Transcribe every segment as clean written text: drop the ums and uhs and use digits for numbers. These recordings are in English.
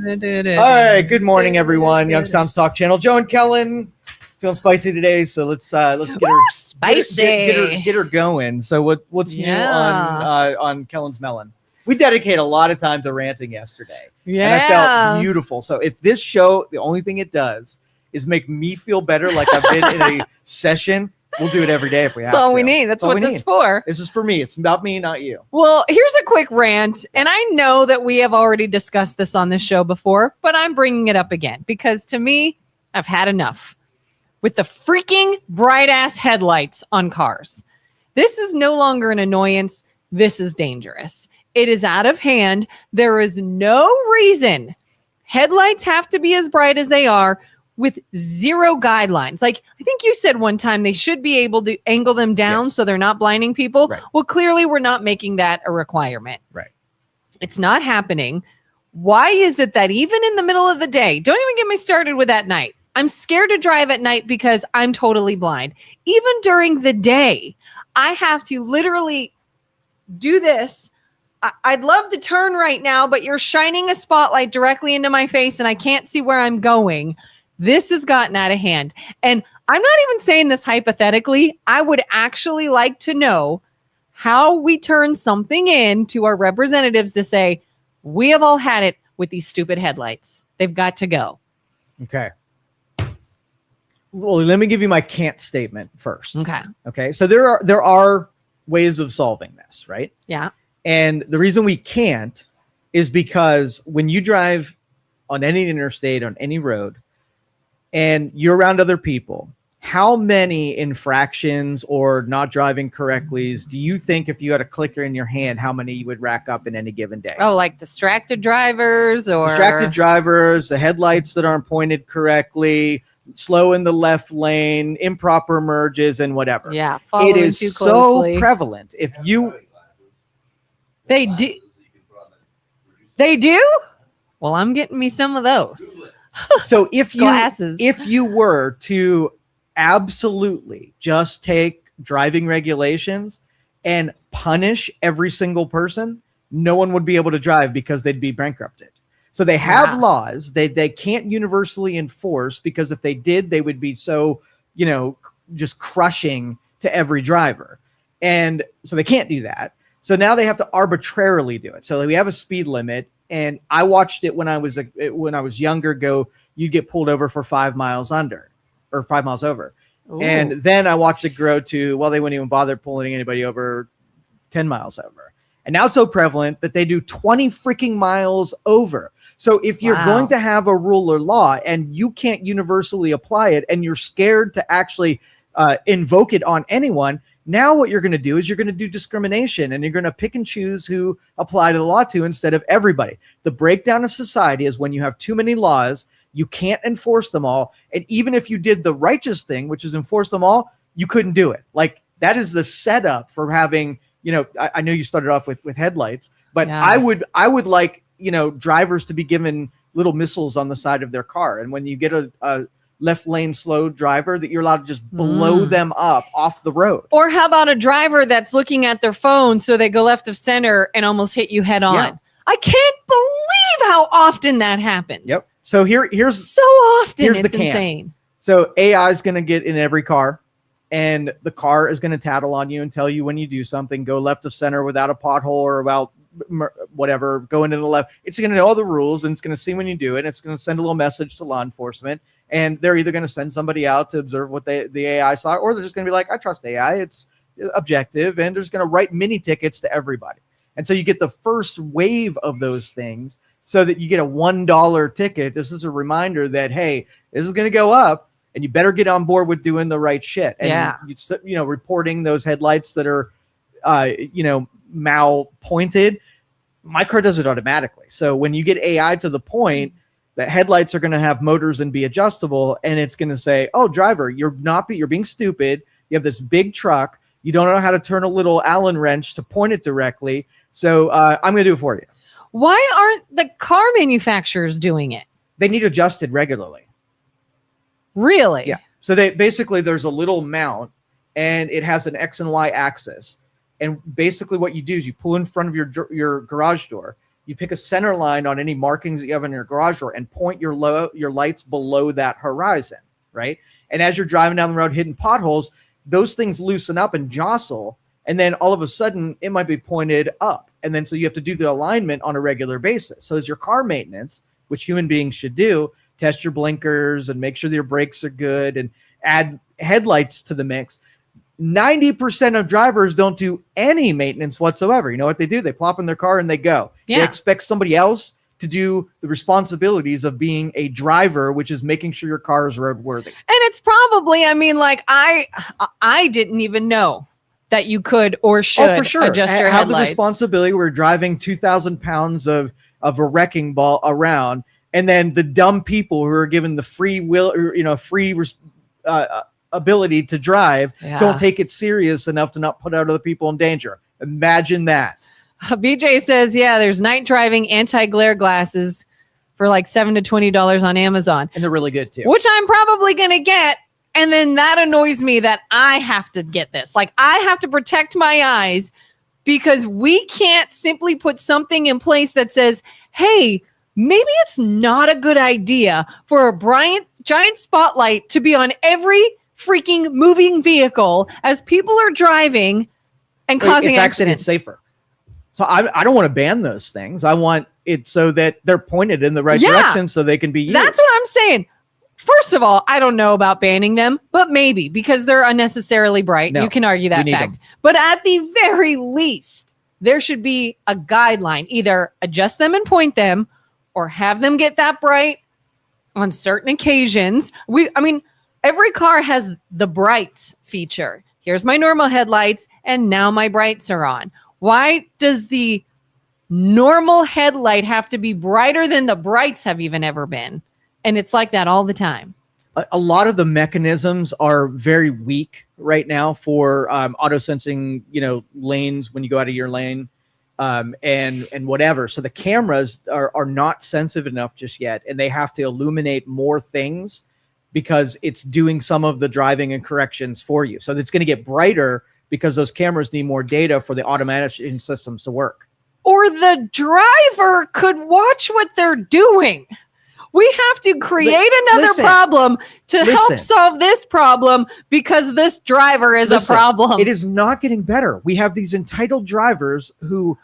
All right, good morning, everyone. Youngstown's Talk Channel. Joe and Kelin feeling spicy today, so let's get her spicy. Get her going. So what's new on Kellin's melon? We dedicated a lot of time to ranting yesterday, and I felt beautiful. So if this show, the only thing it does is make me feel better, like I've been in a session. We'll do it every day if we have to. That's all we need. That's what it's for. This is for me. It's about me, not you. Well, here's a quick rant. And I know that we have already discussed this on this show before, but I'm bringing it up again because to me, I've had enough with the freaking bright ass headlights on cars. This is no longer an annoyance. This is dangerous. It is out of hand. There is no reason headlights have to be as bright as they are with zero guidelines. Like, I think you said one time they should be able to angle them down so they're not blinding people. Right. Well, clearly we're not making that a requirement. Right. It's not happening. Why is it that even in the middle of the day, don't even get me started with at night. I'm scared to drive at night because I'm totally blind. Even during the day, I have to literally do this. I'd love to turn right now, but you're shining a spotlight directly into my face and I can't see where I'm going. This has gotten out of hand. And I'm not even saying this hypothetically. I would actually like to know how we turn something in to our representatives to say, we have all had it with these stupid headlights. They've got to go. Okay. Well, let me give you my can't statement first. Okay. So there are ways of solving this, right? Yeah. And the reason we can't is because when you drive on any interstate, on any road, and you're around other people, how many infractions or not driving correctly do you think, if you had a clicker in your hand, how many you would rack up in any given day? Oh, like distracted drivers the headlights that aren't pointed correctly, slow in the left lane, improper merges, and whatever. Yeah, it is so prevalent. If you, they do. Well, I'm getting me some of those. So if you were to absolutely just take driving regulations and punish every single person, no one would be able to drive because they'd be bankrupted. So they have laws they can't universally enforce, because if they did, they would be so, just crushing to every driver. And so they can't do that. So now they have to arbitrarily do it. So we have a speed limit. And I watched it when I was younger. You'd get pulled over for 5 miles under, or 5 miles over. Ooh. And then I watched it grow to, well, they wouldn't even bother pulling anybody over 10 miles over. And now it's so prevalent that they do 20 freaking miles over. So if you're going to have a rule or law and you can't universally apply it, and you're scared to actually invoke it on anyone, now what you're going to do is you're going to do discrimination, and you're going to pick and choose who apply to the law to instead of everybody. The breakdown of society is when you have too many laws, you can't enforce them all. And even if you did the righteous thing, which is enforce them all, you couldn't do it. Like, that is the setup for having, I know you started off with headlights, but I would like, drivers to be given little missiles on the side of their car. And when you get a left lane slow driver, that you're allowed to just blow them up off the road. Or how about a driver that's looking at their phone so they go left of center and almost hit you head on? Yeah. I can't believe how often that happens. Yep. So here's so often. Here's it's the insane. So AI is going to get in every car, and the car is going to tattle on you and tell you when you do something, go left of center without a pothole or about whatever, go into the left. It's going to know all the rules, and it's going to see when you do it. It's going to send a little message to law enforcement. And they're either going to send somebody out to observe what the AI saw, or they're just going to be like, I trust AI. It's objective. And they're just going to write mini tickets to everybody. And so you get the first wave of those things so that you get a $1 ticket. This is a reminder that, hey, this is going to go up, and you better get on board with doing the right shit. And, reporting those headlights that are, mal-pointed. My car does it automatically. So when you get AI to the point, the headlights are going to have motors and be adjustable, and it's going to say, oh, driver, you're being stupid. You have this big truck. You don't know how to turn a little Allen wrench to point it directly. So I'm going to do it for you. Why aren't the car manufacturers doing it? They need adjusted regularly. Really? Yeah. So there's a little mount, and it has an X and Y axis. And basically what you do is you pull in front of your garage door. you pick a center line on any markings that you have in your garage door and point your lights below that horizon, right? And as you're driving down the road hitting potholes, those things loosen up and jostle, and then all of a sudden it might be pointed up. And then so you have to do the alignment on a regular basis. So as your car maintenance, which human beings should do, test your blinkers and make sure that your brakes are good and add headlights to the mix. 90% of drivers don't do any maintenance whatsoever. You know what they do? They plop in their car and they go. Yeah. They expect somebody else to do the responsibilities of being a driver, which is making sure your car is roadworthy. And it's probably, I mean, like I didn't even know that you could or should for sure. adjust your have headlights. The responsibility. We're driving 2,000 pounds of a wrecking ball around, and then the dumb people who are given the free will, or, free ability to drive, don't take it serious enough to not put other people in danger. Imagine that. BJ says, yeah, there's night driving anti-glare glasses for like $7 to $20 on Amazon. And they're really good too. Which I'm probably going to get. And then that annoys me that I have to get this. Like I have to protect my eyes because we can't simply put something in place that says, hey, maybe it's not a good idea for a giant spotlight to be on every freaking moving vehicle as people are driving and causing accidents. It's safer. So I don't want to ban those things. I want it so that they're pointed in the right direction so they can be used. That's what I'm saying. First of all, I don't know about banning them, but maybe because they're unnecessarily bright. No, you can argue that fact. But at the very least, there should be a guideline. Either adjust them and point them or have them get that bright on certain occasions. Every car has the brights feature. Here's my normal headlights, and now my brights are on. Why does the normal headlight have to be brighter than the brights have even ever been? And it's like that all the time. A lot of the mechanisms are very weak right now for auto sensing, lanes when you go out of your lane and whatever. So the cameras are not sensitive enough just yet, and they have to illuminate more things because it's doing some of the driving and corrections for you. So it's going to get brighter because those cameras need more data for the automation systems to work. Or the driver could watch what they're doing. We have to create another problem to help solve this problem because this driver is a problem. It is not getting better. We have these entitled drivers who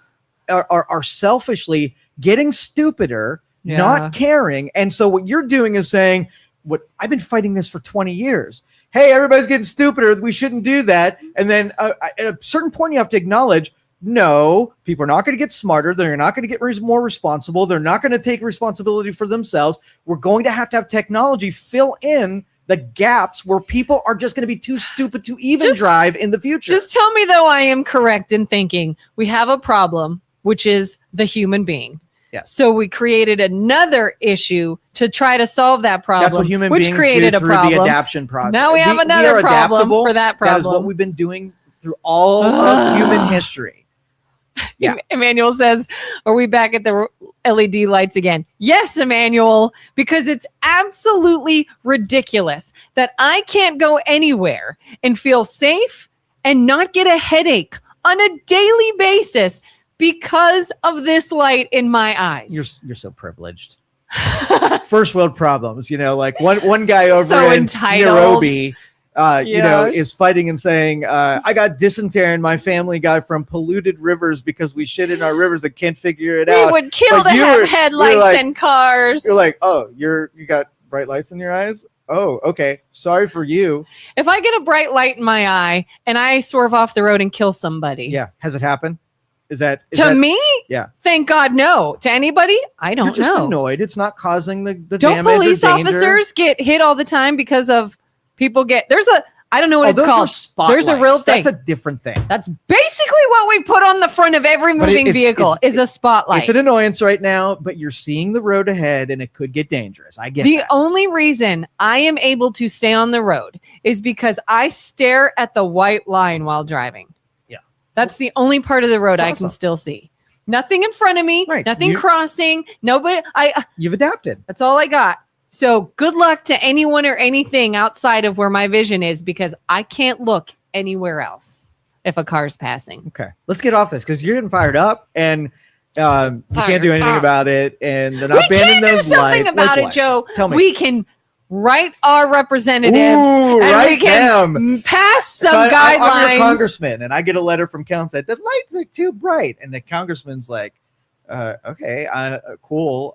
are selfishly getting stupider, not caring. And so what you're doing is saying, what I've been fighting this for 20 years. Hey, everybody's getting stupider. We shouldn't do that. And then at a certain point, you have to acknowledge, no, people are not going to get smarter. They're not going to get more responsible. They're not going to take responsibility for themselves. We're going to have technology fill in the gaps where people are just going to be too stupid to even drive in the future. Just tell me, though, I am correct in thinking we have a problem, which is the human being. Yes. So we created another issue to try to solve that problem. That's what human beings created do a through problem. The adaptation process. Now we have another problem for that problem. That is what we've been doing through all of human history. Yeah. Emmanuel says, are we back at the LED lights again? Yes, Emmanuel, because it's absolutely ridiculous that I can't go anywhere and feel safe and not get a headache on a daily basis because of this light in my eyes. You're so privileged. First world problems, like one guy over so in entitled. Nairobi, is fighting and saying, I got dysentery and my family got from polluted rivers because we shit in our rivers and can't figure it out. We would kill to have headlights and cars. You're like, oh, you got bright lights in your eyes? Oh, okay. Sorry for you. If I get a bright light in my eye and I swerve off the road and kill somebody. Yeah. Has it happened? Is me? Yeah. Thank God, no. To anybody? I don't know. You're just annoyed. It's not causing the don't damage. Don't police officers get hit all the time because of people I don't know what it's called. There's a real thing. That's a different thing. That's basically what we put on the front of every moving vehicle is a spotlight. It's an annoyance right now, but you're seeing the road ahead and it could get dangerous. I get the that. only reason I am able to stay on the road is because I stare at the white line while driving. Yeah. That's the only part of the road I can still see. Nothing in front of me, nothing crossing, nobody. You've adapted. That's all I got. So good luck to anyone or anything outside of where my vision is because I can't look anywhere else if a car's passing. Okay. Let's get off this because you're getting fired up. And You can't do anything about it, and they're not We banning can do those something lights. about it, what? Joe. Tell me. We can write our representatives Ooh, and write we can them. pass some So I'm guidelines. your congressman, and I get a letter from council that the lights are too bright, and the congressman's like, "Okay, cool.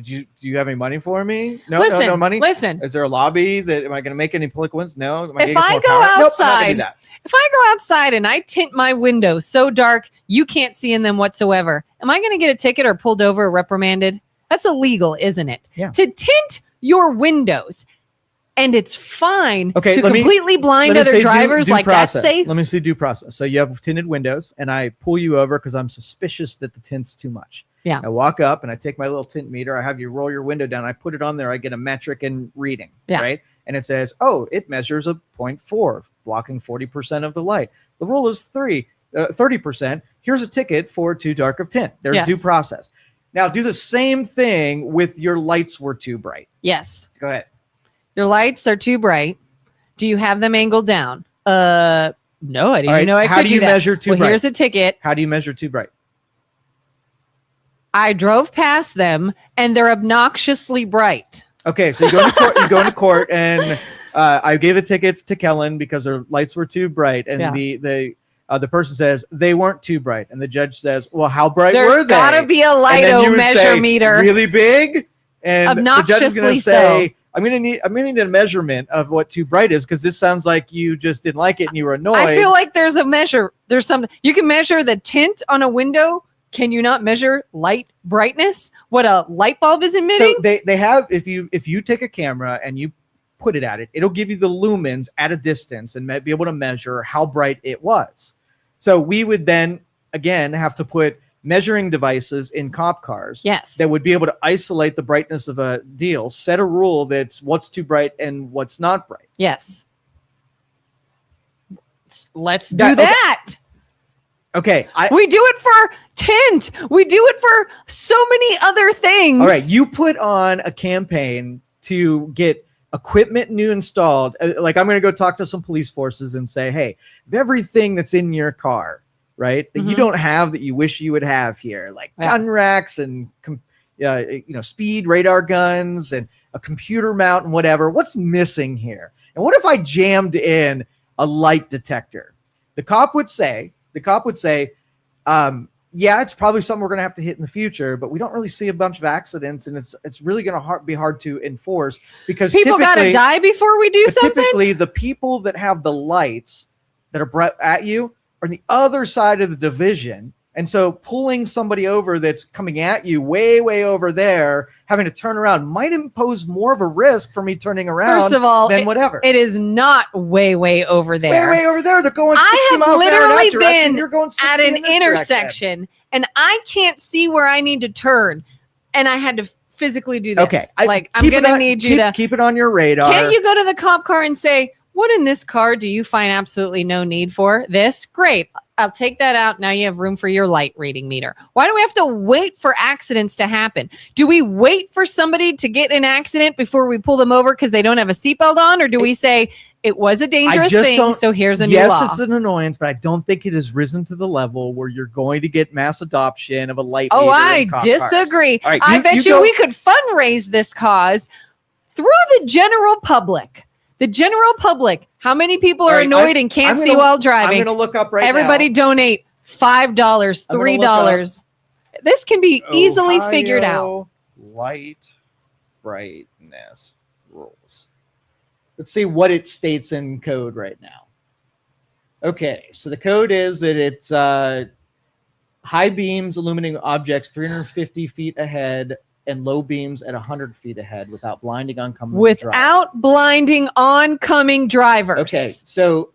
Do you have any money for me? No, no money. Listen. Is there a lobby that am I going to make any political ones? No. If I go outside, if I go outside and I tint my windows so dark you can't see in them whatsoever, am I going to get a ticket or pulled over or reprimanded? That's illegal, isn't it? Yeah. To tint your windows, and it's fine to completely blind other drivers like process. That's safe. Let me see due process. So you have tinted windows, and I pull you over because I'm suspicious that the tint's too much. Yeah. I walk up and I take my little tint meter. I have you roll your window down. I put it on there. I get a metric and reading. Yeah. Right. And it says, oh, it measures a 0.4, blocking 40% of the light. The rule is 30%. Here's a ticket for too dark of tint. There's due process. Now do the same thing with your lights were too bright. Yes. Go ahead. Your lights are too bright. Do you have them angled down? No, I didn't even know I could do that. How do you measure too bright? Here's a ticket. How do you measure too bright? I drove past them and they're obnoxiously bright. Okay, so you go into court. You go into court, and I gave a ticket to Kelin because her lights were too bright, and the person says they weren't too bright, and the judge says, "Well, how bright were they?" There's got to be a light-o-measure meter, really big, and obnoxiously the judge is going to say, so. I'm going to need a measurement of what too bright is because this sounds like you just didn't like it and you were annoyed." I feel like there's a measure. There's something you can measure the tint on a window. Can you not measure light brightness? What a light bulb is emitting? So they have, if you take a camera and you put it at it, it'll give you the lumens at a distance and be able to measure how bright it was. So we would then again have to put measuring devices in cop cars. Yes. That would be able to isolate the brightness of a deal, set a rule that's what's too bright and what's not bright. Yes. Let's do that. Okay. We do it for tint. We do it for so many other things. All right. You put on a campaign to get equipment new installed. Like I'm going to go talk to some police forces and say, hey, everything that's in your car, right, that you don't have that you wish you would have here, like gun racks and speed radar guns and a computer mount and whatever. What's missing here? And what if I jammed in a light detector? The cop would say, yeah, it's probably something we're going to have to hit in the future, but we don't really see a bunch of accidents, and it's really going to be hard to enforce because people got to die before we do something. Typically, the people that have the lights that are at you are on the other side of the division. And so pulling somebody over that's coming at you way, way over there, having to turn around might impose more of a risk for me turning around. First of all, whatever. It is not way, way over there. Way, way over there. They're going 60 miles an hour. I have literally been You're going at an intersection and I can't see where I need to turn. And I had to physically do this. Okay. I'm going to need you to keep it on your radar. Can't you go to the cop car and say, what in this car do you find absolutely no need for? This? Great. I'll take that out. Now you have room for your light reading meter. Why do we have to wait for accidents to happen? Do we wait for somebody to get in an accident before we pull them over because they don't have a seatbelt on? Or do we say it was a dangerous thing, so here's a new law? Yes, it's an annoyance, but I don't think it has risen to the level where you're going to get mass adoption of a light meter. Oh, I disagree. Right, I bet you we could fundraise this cause through the general public. The general public, how many people are annoyed and can't see while driving? I'm going to look up right now. Everybody donate $5, $3. This can be easily figured out. Light brightness rules. Let's see what it states in code right now. Okay, so the code is that it's high beams illuminating objects 350 feet ahead and low beams at 100 feet ahead without blinding oncoming drivers. Without blinding oncoming drivers. Okay, so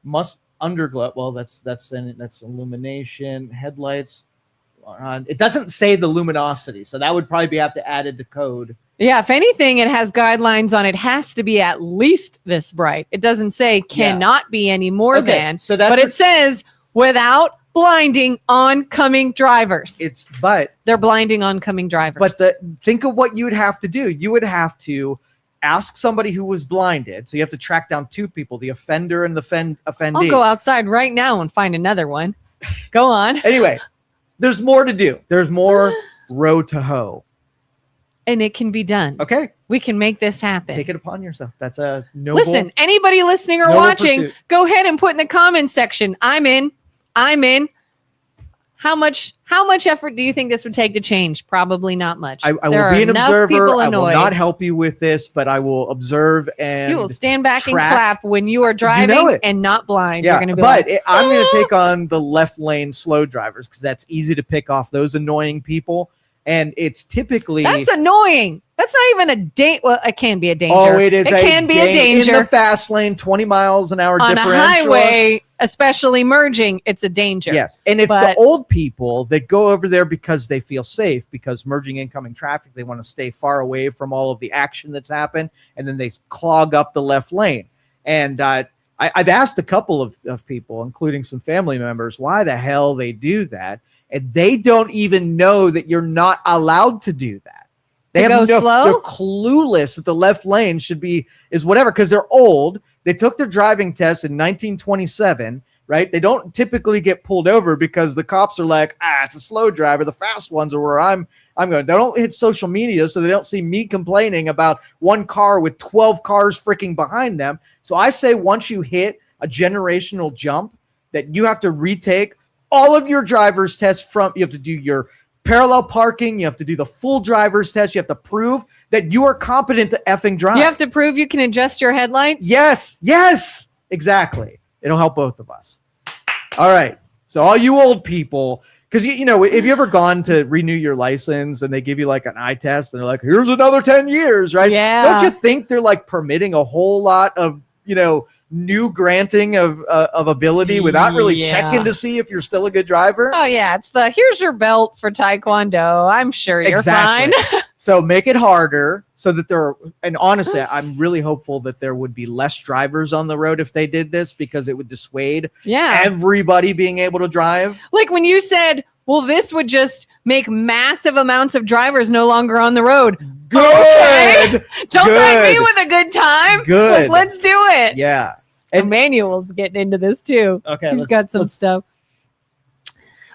must underglow. Well, that's illumination. Headlights. It doesn't say the luminosity, so that would probably have to added to code. Yeah, if anything, it has guidelines on it has to be at least this bright. It doesn't say cannot be any more than. So that's but it says without blinding oncoming drivers. They're blinding oncoming drivers. But think of what you would have to do. You would have to ask somebody who was blinded. So you have to track down two people, the offender and the offendee. I'll go outside right now and find another one. Go on. Anyway, there's more to do. There's more row to hoe. And it can be done. Okay. We can make this happen. Take it upon yourself. That's a noble. Listen, anybody listening or watching, go ahead and put in the comments section. I'm in. How much effort do you think this would take to change? Probably not much. I will be an observer. I will not help you with this, but I will observe and you will stand back and clap when you are driving and not blind. Yeah, You're gonna be I'm going to take on the left lane slow drivers because that's easy to pick off those annoying people. And it's typically that's annoying. That's not even a date. Well, it can be a danger. Oh, it is. It can be a danger in the fast lane, 20 miles an hour on differential. a highway, especially merging. It's a danger. Yes, and it's the old people that go over there because they feel safe. Because merging incoming traffic, they want to stay far away from all of the action that's happened, and then they clog up the left lane. And I've asked a couple of people, including some family members, why the hell they do that. And they don't even know that you're not allowed to do that. They have slow? They're clueless that the left lane is whatever because they're old. They took their driving test in 1927, right? They don't typically get pulled over because the cops are like, it's a slow driver. The fast ones are where I'm going. They don't hit social media, so they don't see me complaining about one car with 12 cars freaking behind them. So I say once you hit a generational jump that you have to retake all of your driver's tests you have to do your parallel parking. You have to do the full driver's test. You have to prove that you are competent to effing drive. You have to prove you can adjust your headlights. Yes, exactly. It'll help both of us. All right. So all you old people, because you know, if you ever gone to renew your license and they give you like an eye test and they're like, here's another 10 years, right? Yeah. Don't you think they're like permitting a whole lot of, new granting of ability without really checking to see if you're still a good driver? Oh yeah, it's here's your belt for Taekwondo. I'm sure you're fine. So make it harder so that and honestly, I'm really hopeful that there would be less drivers on the road if they did this because it would dissuade everybody being able to drive. Like when you said, well, this would just make massive amounts of drivers no longer on the road. Good. Okay. Don't threaten me with a good time. Good. Let's do it. Yeah. And Emmanuel's getting into this too. Okay. He's got some stuff.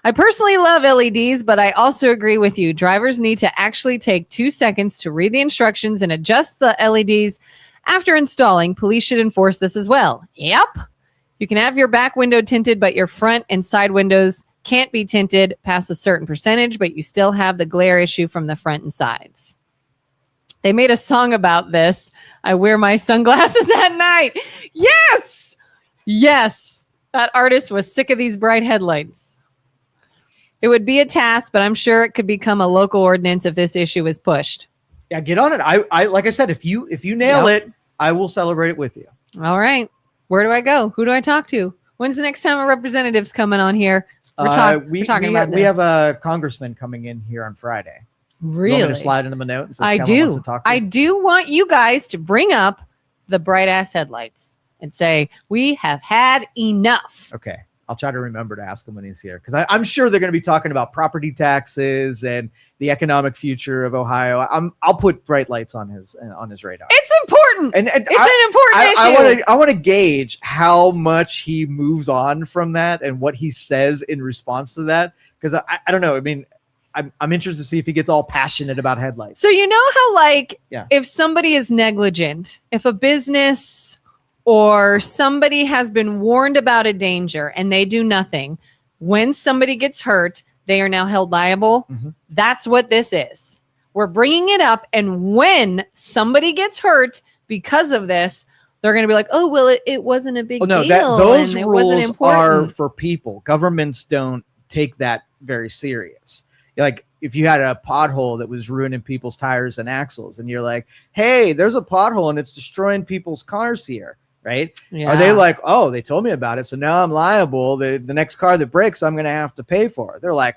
I personally love LEDs, but I also agree with you. Drivers need to actually take 2 seconds to read the instructions and adjust the LEDs after installing. Police should enforce this as well. Yep. You can have your back window tinted, but your front and side windows can't be tinted past a certain percentage, but you still have the glare issue from the front and sides. They made a song about this. I wear my sunglasses at night. Yes. That artist was sick of these bright headlights. It would be a task, but I'm sure it could become a local ordinance if this issue is pushed. Yeah, get on it. I like I said, if you nail it, I will celebrate it with you. All right. Where do I go? Who do I talk to? When's the next time a representative's coming on here? We're talking about this. We have a congressman coming in here on Friday. Really? You want me to slide him a note? And I do. I do want you guys to bring up the bright ass headlights and say, we have had enough. Okay. I'll try to remember to ask him when he's here because I'm sure they're going to be talking about property taxes and the economic future of Ohio. I'll put bright lights on his radar. It's important. And it's an important issue. I want to gauge how much he moves on from that and what he says in response to that because I don't know. I mean, I'm interested to see if he gets all passionate about headlights. So you know how if somebody is negligent, if a business or somebody has been warned about a danger and they do nothing, when somebody gets hurt, they are now held liable. Mm-hmm. That's what this is. We're bringing it up. And when somebody gets hurt because of this, they're going to be like, oh, well, it wasn't a big deal. Those rules are for people. Governments don't take that very serious. Like if you had a pothole that was ruining people's tires and axles and you're like, hey, there's a pothole and it's destroying people's cars here. Right. Yeah. Are they like, oh, they told me about it, so now I'm liable. The next car that breaks, I'm going to have to pay for it. They're like,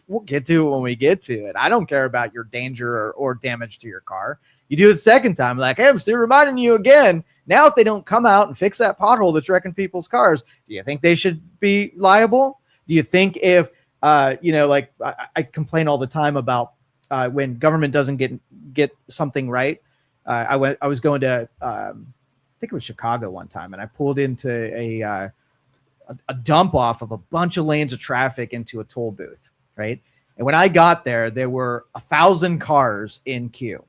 we'll get to it when we get to it. I don't care about your danger or damage to your car. You do it the second time, like, hey, I'm still reminding you again. Now, if they don't come out and fix that pothole that's wrecking people's cars, do you think they should be liable? Do you think if, like I complain all the time about when government doesn't get something right. I was going to, I think it was Chicago one time, and I pulled into a dump off of a bunch of lanes of traffic into a toll booth. right? And when I got there were 1,000 cars in queue.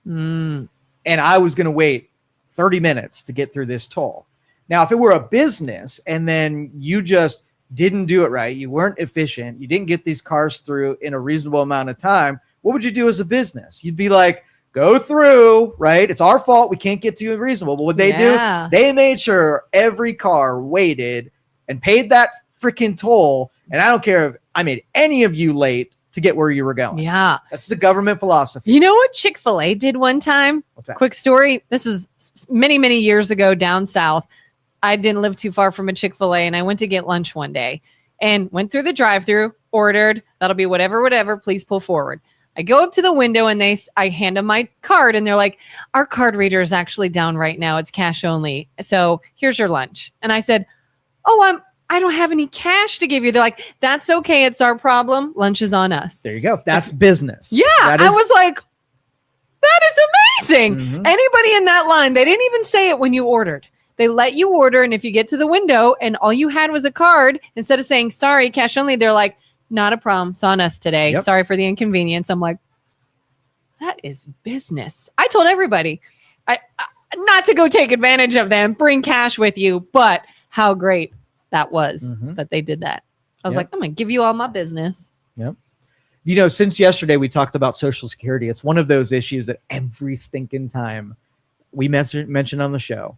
And I was going to wait 30 minutes to get through this toll. Now, if it were a business and then you just didn't do it right, you weren't efficient, you didn't get these cars through in a reasonable amount of time, what would you do as a business? You'd be like, go through, right? It's our fault. We can't get to you reasonable. But what they do, they made sure every car waited and paid that freaking toll. And I don't care if I made any of you late to get where you were going. Yeah. That's the government philosophy. You know what Chick-fil-A did one time? What's that? Quick story. This is many, many years ago down south. I didn't live too far from a Chick-fil-A, and I went to get lunch one day and went through the drive-thru, ordered, that'll be whatever, please pull forward. I go up to the window and I hand them my card and they're like, our card reader is actually down right now. It's cash only. So here's your lunch. And I said, I don't have any cash to give you. They're like, that's okay. It's our problem. Lunch is on us. There you go. That's business. Yeah. I was like, that is amazing. Mm-hmm. Anybody in that line, they didn't even say it when you ordered. They let you order. And if you get to the window and all you had was a card, instead of saying, sorry, cash only, they're like, not a problem. It's on us today. Yep. Sorry for the inconvenience. I'm like, that is business. I told everybody I not to go take advantage of them, bring cash with you, but how great that was that they did that. I was like, I'm going to give you all my business. Yep. You know, since yesterday we talked about Social Security, it's one of those issues that every stinking time we mention on the show,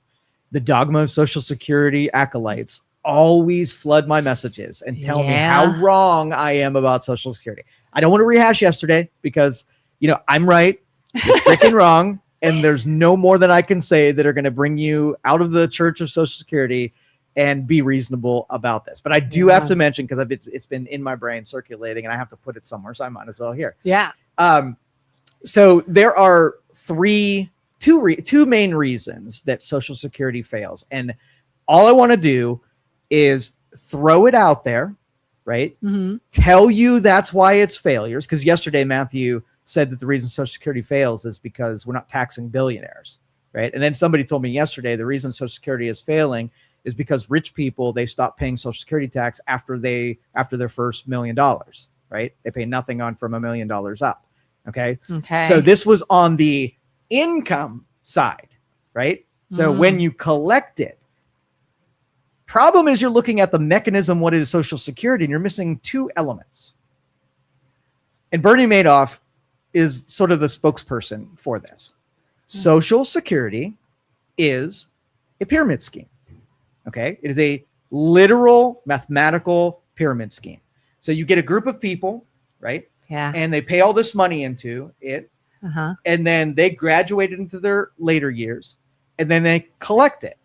the dogma of Social Security acolytes always flood my messages and tell me how wrong I am about Social Security. I don't want to rehash yesterday because, you know, I'm right. You're freaking wrong. And there's no more that I can say that are going to bring you out of the church of Social Security and be reasonable about this. But I do have to mention, because it's been in my brain circulating and I have to put it somewhere, so I might as well here. Yeah. So there are two main reasons that Social Security fails. And all I want to do is throw it out there, right? Tell you that's why it's failures. Because yesterday, Matthew said that the reason Social Security fails is because we're not taxing billionaires, right? And then somebody told me yesterday the reason Social Security is failing is because rich people, they stop paying Social Security tax after their first $1 million, right? They pay nothing on from $1 million up. Okay. So this was on the income side, right? So when you collect it, problem is you're looking at the mechanism, what is Social Security, and you're missing two elements. And Bernie Madoff is sort of the spokesperson for this. Social Security is a pyramid scheme. Okay. It is a literal mathematical pyramid scheme. So you get a group of people, right? Yeah. And they pay all this money into it. And then they graduate into their later years and then they collect it.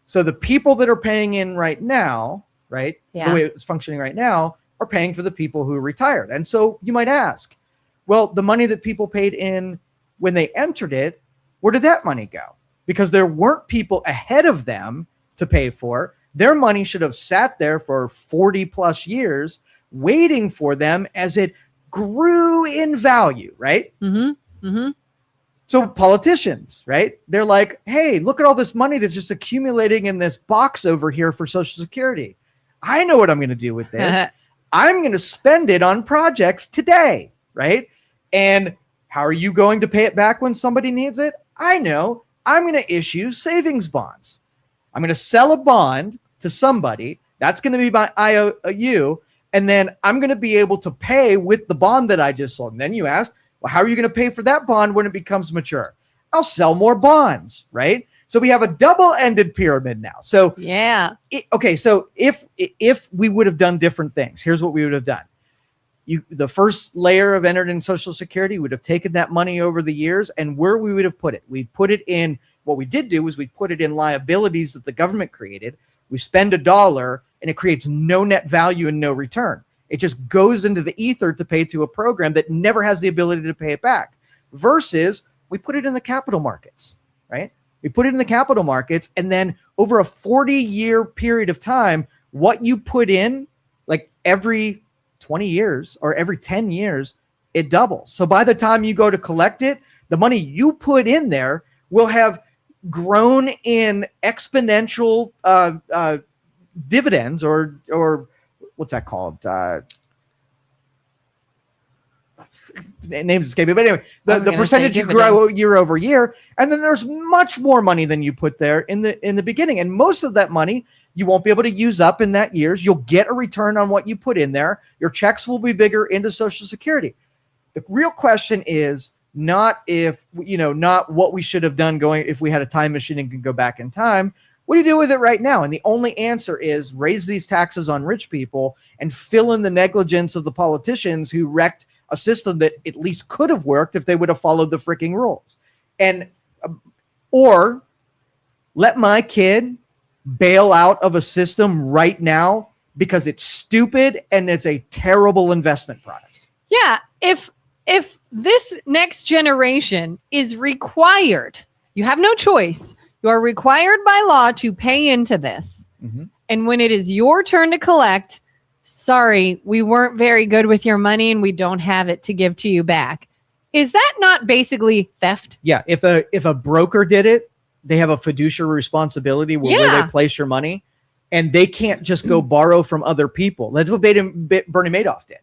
So the people that are paying in right now, right? The way it's functioning right now are paying for the people who retired. And so you might ask, well, the money that people paid in when they entered it, where did that money go? Because there weren't people ahead of them to pay for. Their money should have sat there for 40 plus years waiting for them as it grew in value, right? So politicians, right? They're like, hey, look at all this money that's just accumulating in this box over here for Social Security. I know what I'm going to do with this. I'm going to spend it on projects today, right? And how are you going to pay it back when somebody needs it? I know. I'm going to issue savings bonds. I'm going to sell a bond to somebody. That's going to be my IOU. And then I'm going to be able to pay with the bond that I just sold. And then you ask, well, how are you going to pay for that bond when it becomes mature? I'll sell more bonds, right? So we have a double-ended pyramid now. So so if we would have done different things, here's what we would have done. The first layer of entered in Social Security would have taken that money over the years, and where we would have put it. We put it in, what we did do was we put it in liabilities that the government created. We spend $1 and it creates no net value and no return. It just goes into the ether to pay to a program that never has the ability to pay it back. Versus we put it in the capital markets, right? We put it in the capital markets, and then over a 40-year period of time, what you put in, like every 20 years or every 10 years, it doubles. So by the time you go to collect it, the money you put in there will have grown in exponential dividends or what's that called? names escape me, but anyway, the percentage you grow year over year, and then there's much more money than you put there in the beginning, and most of that money you won't be able to use up in that years. You'll get a return on what you put in there. Your checks will be bigger into Social Security. The real question is not not what we should have done if we had a time machine and could go back in time. What do you do with it right now? And the only answer is raise these taxes on rich people and fill in the negligence of the politicians who wrecked a system that at least could have worked if they would have followed the freaking rules. And or let my kid bail out of a system right now because it's stupid and it's a terrible investment product. Yeah, if this next generation is required, you have no choice. You are required by law to pay into this. Mm-hmm. And when it is your turn to collect, sorry, we weren't very good with your money and we don't have it to give to you back. Is that not basically theft? Yeah. If a broker did it, they have a fiduciary responsibility where they place your money, and they can't just go borrow from other people. That's what Bernie Madoff did.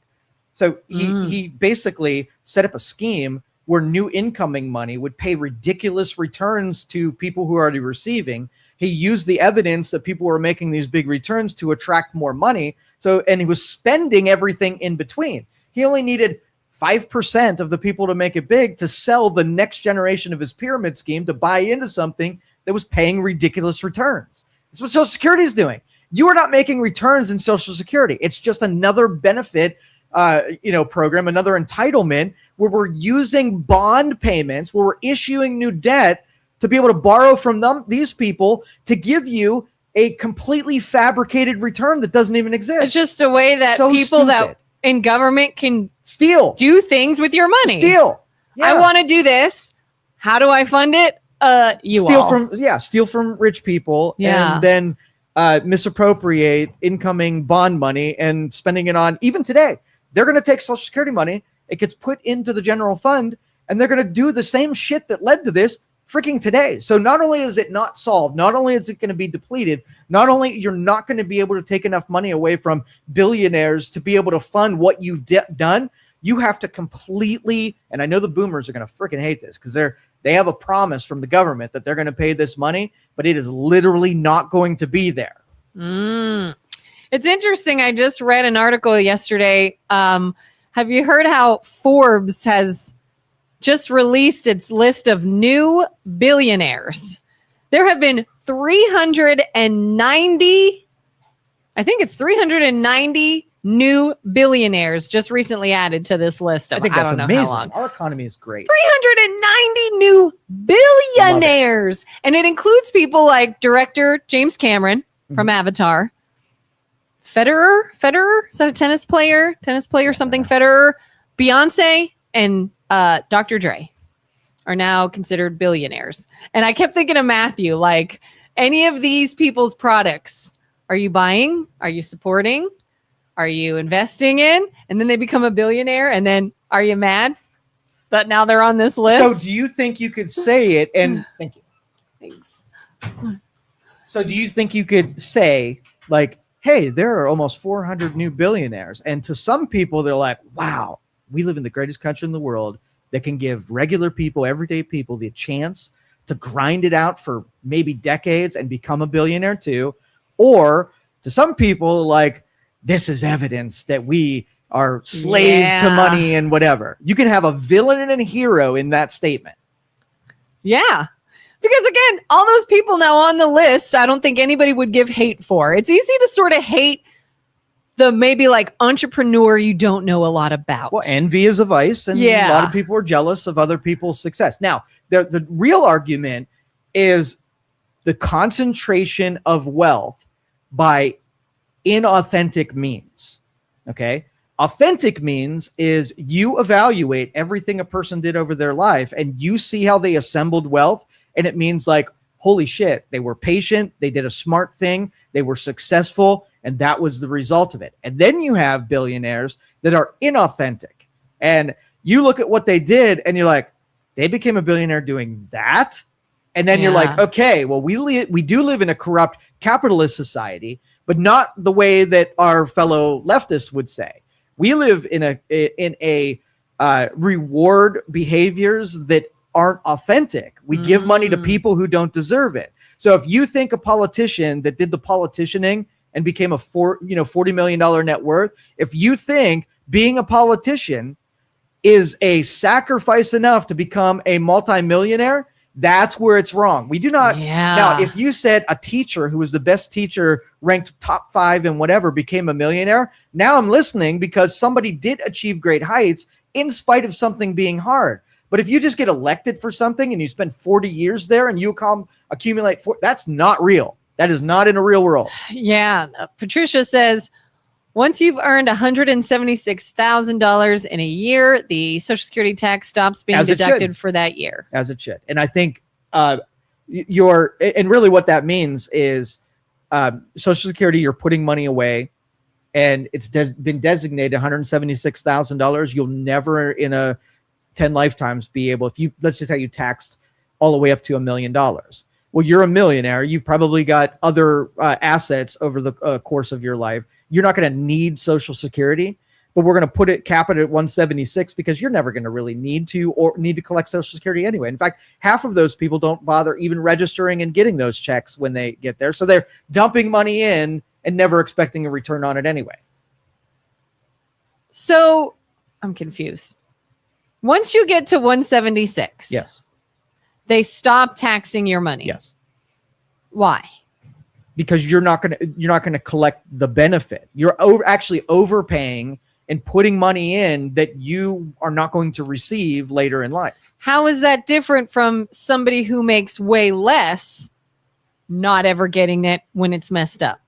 So he basically set up a scheme where new incoming money would pay ridiculous returns to people who are already receiving. He used the evidence that people were making these big returns to attract more money. And he was spending everything in between. He only needed 5% of the people to make it big to sell the next generation of his pyramid scheme to buy into something that was paying ridiculous returns. That's what Social Security is doing. You are not making returns in Social Security. It's just another benefit program, another entitlement where we're using bond payments, where we're issuing new debt to be able to borrow from these people to give you a completely fabricated return that doesn't even exist. It's just a way that people that in government can do things with your money. Steal. Yeah. I want to do this. How do I fund it? Steal from rich people and then misappropriate incoming bond money and spending it on, even today. They're going to take Social Security money. It gets put into the general fund, and they're going to do the same shit that led to this freaking today. So not only is it not solved, not only is it going to be depleted, not only you're not going to be able to take enough money away from billionaires to be able to fund what you've done, you have to completely, and I know the boomers are going to freaking hate this because they have a promise from the government that they're going to pay this money, but it is literally not going to be there. It's interesting. I just read an article yesterday. Have you heard how Forbes has just released its list of new billionaires? There have been 390 new billionaires just recently added to this list. I think that's amazing. How long. Our economy is great. 390 new billionaires. And it includes people like director James Cameron from Avatar. Federer, is that a tennis player, something? Federer, Beyonce, and Dr. Dre are now considered billionaires. And I kept thinking of Matthew, like, any of these people's products, are you buying? Are you supporting? Are you investing in? And then they become a billionaire. And then are you mad that now they're on this list? So do you think you could say it? And thank you. Thanks. So do you think you could say, like, hey, there are almost 400 new billionaires. And to some people, they're like, wow, we live in the greatest country in the world that can give regular people, everyday people, the chance to grind it out for maybe decades and become a billionaire too. Or to some people, like, this is evidence that we are slaves to money and whatever. You can have a villain and a hero in that statement. Yeah. Because again, all those people now on the list, I don't think anybody would give hate for. It's easy to sort of hate the maybe like entrepreneur you don't know a lot about. Well, envy is a vice, and a lot of people are jealous of other people's success. Now, the real argument is the concentration of wealth by inauthentic means. Okay? Authentic means is you evaluate everything a person did over their life and you see how they assembled wealth. And it means like, holy shit, they were patient. They did a smart thing. They were successful. And that was the result of it. And then you have billionaires that are inauthentic. And you look at what they did and you're like, they became a billionaire doing that. And then you're like, okay, well, we do live in a corrupt capitalist society, but not the way that our fellow leftists would say. We live in a reward behaviors that aren't authentic. We give money to people who don't deserve it. So if you think a politician that did the politicianing and became a $40 million net worth, if you think being a politician is a sacrifice enough to become a multimillionaire, that's where it's wrong. We do not. Yeah. Now, if you said a teacher who was the best teacher, ranked top 5 and whatever, became a millionaire, now I'm listening because somebody did achieve great heights in spite of something being hard. But if you just get elected for something and you spend 40 years there and you accumulate, that's not real. That is not in a real world. Yeah. Patricia says, once you've earned $176,000 in a year, the Social Security tax stops being deducted for that year. As it should. And I think and really what that means is Social Security, you're putting money away and it's been designated $176,000. You'll never in a 10 lifetimes be able, let's just say you taxed all the way up to $1 million. Well, you're a millionaire. You've probably got other assets over the course of your life. You're not going to need Social Security, but we're going to cap it at 176 because you're never going to really need to collect Social Security anyway. In fact, half of those people don't bother even registering and getting those checks when they get there. So they're dumping money in and never expecting a return on it anyway. So I'm confused. Once you get to 176, yes, they stop taxing your money. Yes. Why? Because you're not going to collect the benefit. You're actually overpaying and putting money in that you are not going to receive later in life. How is that different from somebody who makes way less not ever getting it when it's messed up?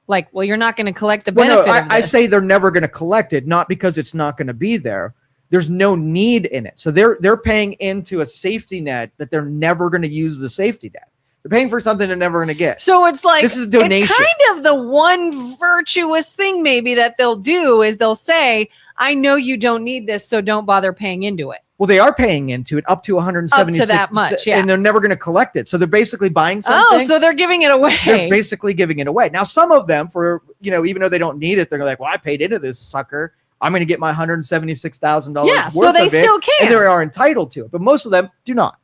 Like, well, you're not going to collect the benefit. Well, no, I say they're never going to collect it, not because it's not going to be there. There's no need in it. So they're paying into a safety net that they're never going to use the safety net. They're paying for something they're never going to get. So it's like, this is a donation. It's kind of the one virtuous thing maybe that they'll do is they'll say, I know you don't need this, so don't bother paying into it. Well, they are paying into it up to 176. Up to that much, yeah. And they're never going to collect it. So they're basically buying something. Oh, so they're giving it away. They're basically giving it away. Now, some of them, even though they don't need it, they're like, well, I paid into this sucker. I'm going to get my $176,000 worth yeah, so they of it, still can. And they are entitled to it. But most of them do not.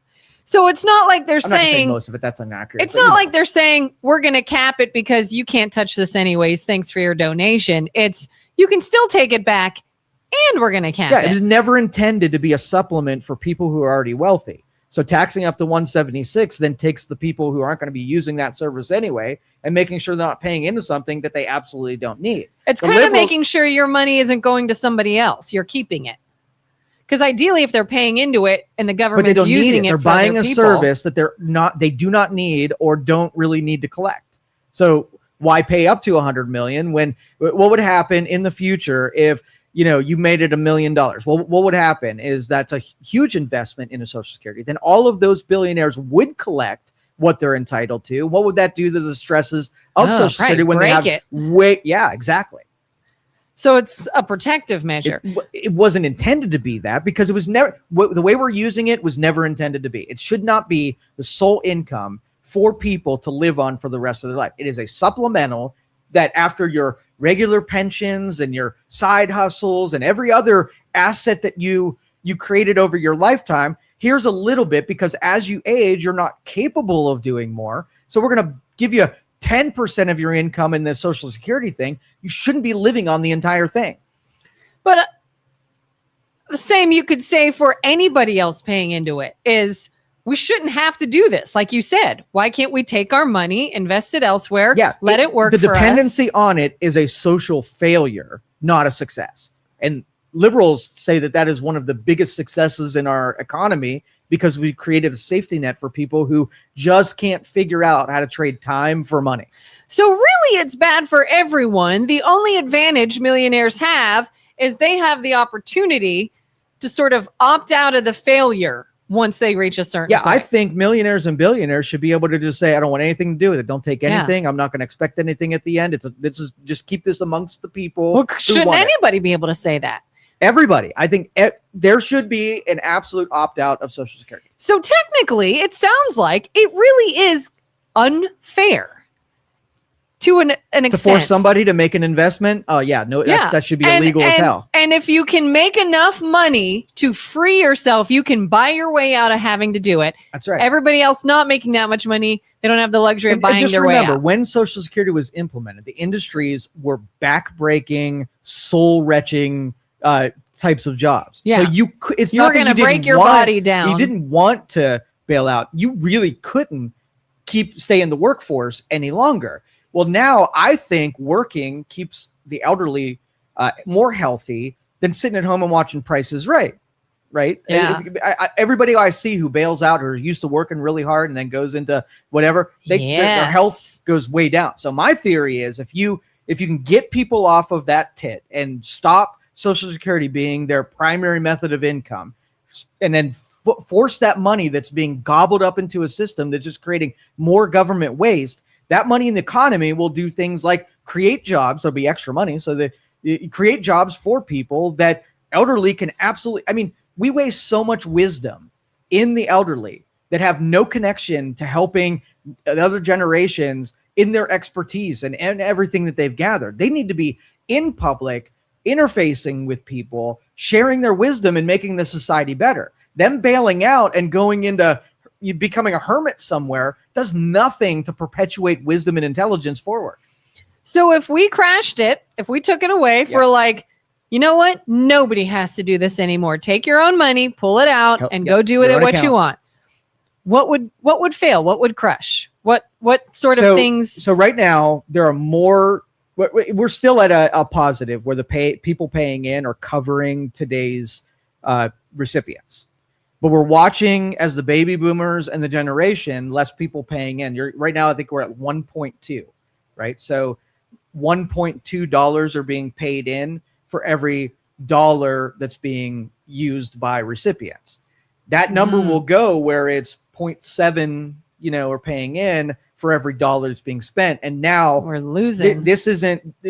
So it's not like they're saying most of it. That's inaccurate. It's not like they're saying we're going to cap it because you can't touch this anyways. Thanks for your donation. It's you can still take it back, and we're going to cap it. It is never intended to be a supplement for people who are already wealthy. So taxing up to 176 then takes the people who aren't going to be using that service anyway and making sure they're not paying into something that they absolutely don't need. It's kind of making sure your money isn't going to somebody else. You're keeping it. Because ideally, if they're paying into it and the government's using it, they're buying a service that they do not need or don't really need to collect. So why pay up to $100 million when what would happen in the future if you made it $1 million? Well, what would happen is that's a huge investment into Social Security. Then all of those billionaires would collect what they're entitled to. What would that do to the stresses of Social Security when they have Yeah, exactly. So it's a protective measure. It wasn't intended to be that because it was never the way we're using it was never intended to be. It should not be the sole income for people to live on for the rest of their life. It is a supplemental that after your regular pensions and your side hustles and every other asset that you created over your lifetime, here's a little bit because as you age, you're not capable of doing more. So we're going to give you 10% of your income in the Social Security thing. You shouldn't be living on the entire thing. But the same you could say for anybody else paying into it is we shouldn't have to do this. Like you said, why can't we take our money, invest it elsewhere, let it work for us? The dependency on it is a social failure, not a success. And liberals say that is one of the biggest successes in our economy because we created a safety net for people who just can't figure out how to trade time for money. So really, it's bad for everyone. The only advantage millionaires have is they have the opportunity to sort of opt out of the failure once they reach a certain point. I think millionaires and billionaires should be able to just say, I don't want anything to do with it. Don't take anything. I'm not going to expect anything at the end. This is just keep this amongst the people. Well, shouldn't anybody be able to say that? Everybody. I think there should be an absolute opt-out of Social Security. So technically, it sounds like it really is unfair to an extent. To force somebody to make an investment? Oh, yeah. No, that should be illegal as hell. And if you can make enough money to free yourself, you can buy your way out of having to do it. That's right. Everybody else not making that much money, they don't have the luxury of buying their way out. Just remember, when Social Security was implemented, the industries were back-breaking, soul-wrenching types of jobs. Yeah. So it's you're going to break your body down. You didn't want to bail out. You really couldn't stay in the workforce any longer. Well, now I think working keeps the elderly more healthy than sitting at home and watching Price is Right. Right? Yeah. Everybody I see who bails out or is used to working really hard and then goes into whatever, their health goes way down. So my theory is if you can get people off of that tit and stop Social Security being their primary method of income, and then force that money that's being gobbled up into a system that's just creating more government waste, that money in the economy will do things like create jobs. There'll be extra money. So that you create jobs for people that elderly can absolutely, I mean, we waste so much wisdom in the elderly that have no connection to helping other generations in their expertise and everything that they've gathered. They need to be in public, interfacing with people, sharing their wisdom and making the society better. Them bailing out and going into becoming a hermit somewhere does nothing to perpetuate wisdom and intelligence forward. So if we crashed it, if we took it away for like, you know what? Nobody has to do this anymore. Take your own money, pull it out, and go do with it what you want. What would fail? What would crush? What sort of things? So right now there are more. We're still at a positive where the people paying in are covering today's recipients. But we're watching as the baby boomers and the generation, less people paying in. Right now, I think we're at 1.2, right? So $1.2 are being paid in for every dollar that's being used by recipients. That number will go where it's 0.7, are paying in for every dollar that's being spent. And now we're losing.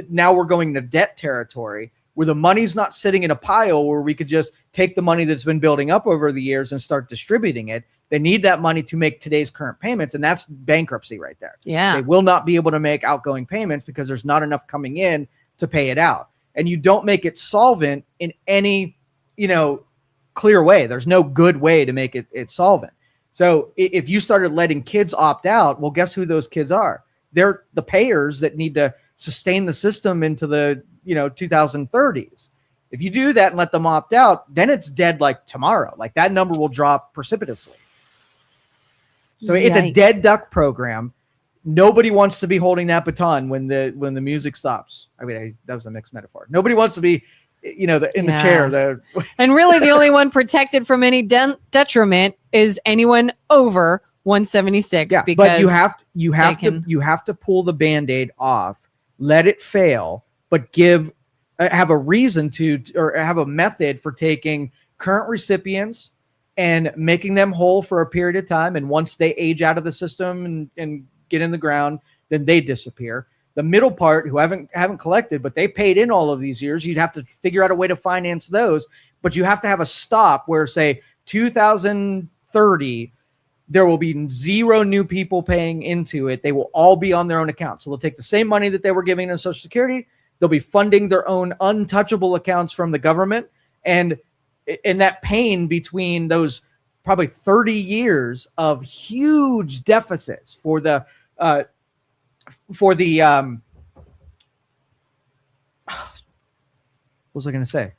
Now we're going to debt territory where the money's not sitting in a pile where we could just take the money that's been building up over the years and start distributing it. They need that money to make today's current payments, and that's bankruptcy right there. Yeah. They will not be able to make outgoing payments because there's not enough coming in to pay it out. And you don't make it solvent in any, clear way. There's no good way to make it solvent. So if you started letting kids opt out, well, guess who those kids are? They're the payers that need to sustain the system into the 2030s. If you do that and let them opt out, then it's dead like tomorrow. Like that number will drop precipitously. So it's a dead duck program. Nobody wants to be holding that baton when the music stops. I mean, that was a mixed metaphor. Nobody wants to be, in the chair. And really, the only one protected from any detriment is anyone over 176. Yeah, because but you have to pull the Band-Aid off, let it fail, but have a reason or have a method for taking current recipients and making them whole for a period of time. And once they age out of the system and get in the ground, then they disappear. The middle part who haven't collected, but they paid in all of these years, you'd have to figure out a way to finance those. But you have to have a stop where, say, 2030, there will be zero new people paying into it. They will all be on their own account. So they'll take the same money that they were giving in Social Security. They'll be funding their own untouchable accounts from the government. And that pain between those probably 30 years of huge deficits for the what was I going to say?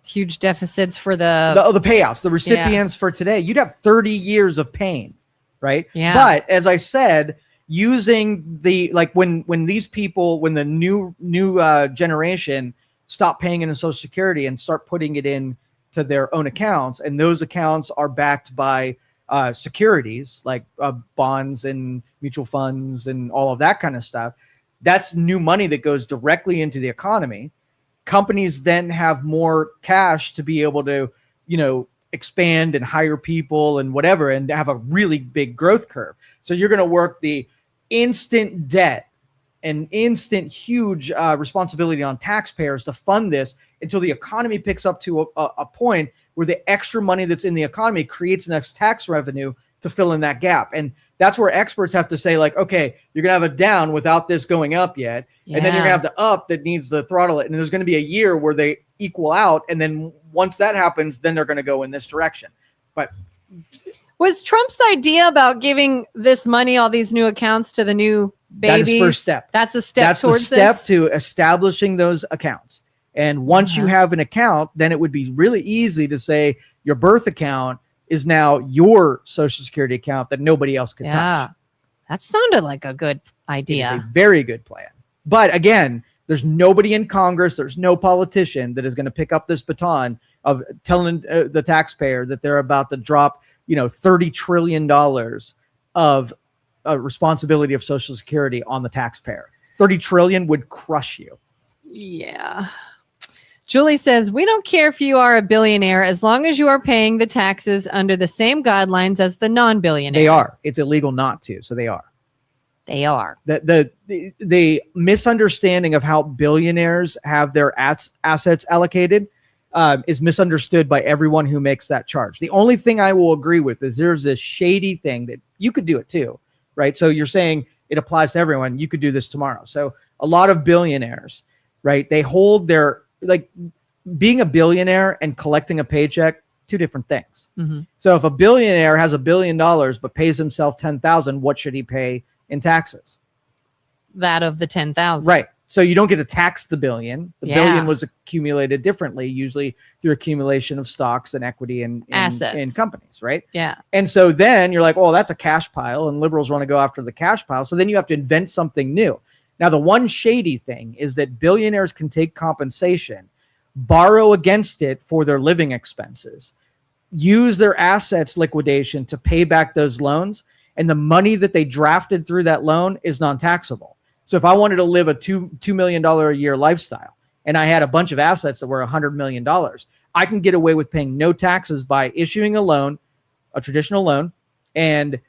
Huge deficits for the payouts, the recipients for today. You'd have 30 years of pain, right? Yeah. But as I said, using when these people, when the new generation stop paying into Social Security and start putting it in to their own accounts, and those accounts are backed by securities like bonds and mutual funds and all of that kind of stuff. That's new money that goes directly into the economy. Companies then have more cash to be able to, expand and hire people and whatever, and have a really big growth curve. So you're going to work the instant debt and instant huge responsibility on taxpayers to fund this until the economy picks up to a point where the extra money that's in the economy creates enough tax revenue to fill in that gap. And that's where experts have to say, like, okay, you're going to have a down without this going up yet. Yeah. And then you're going to have the up that needs to throttle it. And there's going to be a year where they equal out. And then once that happens, then they're going to go in this direction. But was Trump's idea about giving this money, all these new accounts to the new babies? That is first step. That's a step That's towards the step this? to establishing those accounts. And once you have an account, then it would be really easy to say your birth account is now your Social Security account that nobody else can touch. That sounded like a good idea. It is a very good plan. But again, there's nobody in Congress, there's no politician that is going to pick up this baton of telling the taxpayer that they're about to drop, $30 trillion of responsibility of Social Security on the taxpayer. 30 trillion would crush you. Yeah. Julie says, we don't care if you are a billionaire as long as you are paying the taxes under the same guidelines as the non-billionaire. They are. It's illegal not to. So they are. They are. The misunderstanding of how billionaires have their assets allocated is misunderstood by everyone who makes that charge. The only thing I will agree with is there's this shady thing that you could do it too, right? So you're saying it applies to everyone. You could do this tomorrow. So a lot of billionaires, right? They hold their, like, being a billionaire and collecting a paycheck, two different things. Mm-hmm. So if a billionaire has $1 billion but pays himself 10,000, what should he pay in taxes? That of the 10,000. Right. So you don't get to tax the billion. The billion was accumulated differently, usually through accumulation of stocks and equity and assets in companies, right? Yeah. And so then you're like, oh, that's a cash pile, and liberals want to go after the cash pile. So then you have to invent something new. Now, the one shady thing is that billionaires can take compensation, borrow against it for their living expenses, use their assets liquidation to pay back those loans, and the money that they drafted through that loan is non-taxable. So if I wanted to live a $2 million a year lifestyle and I had a bunch of assets that were $100 million, I can get away with paying no taxes by issuing a loan, a traditional loan, and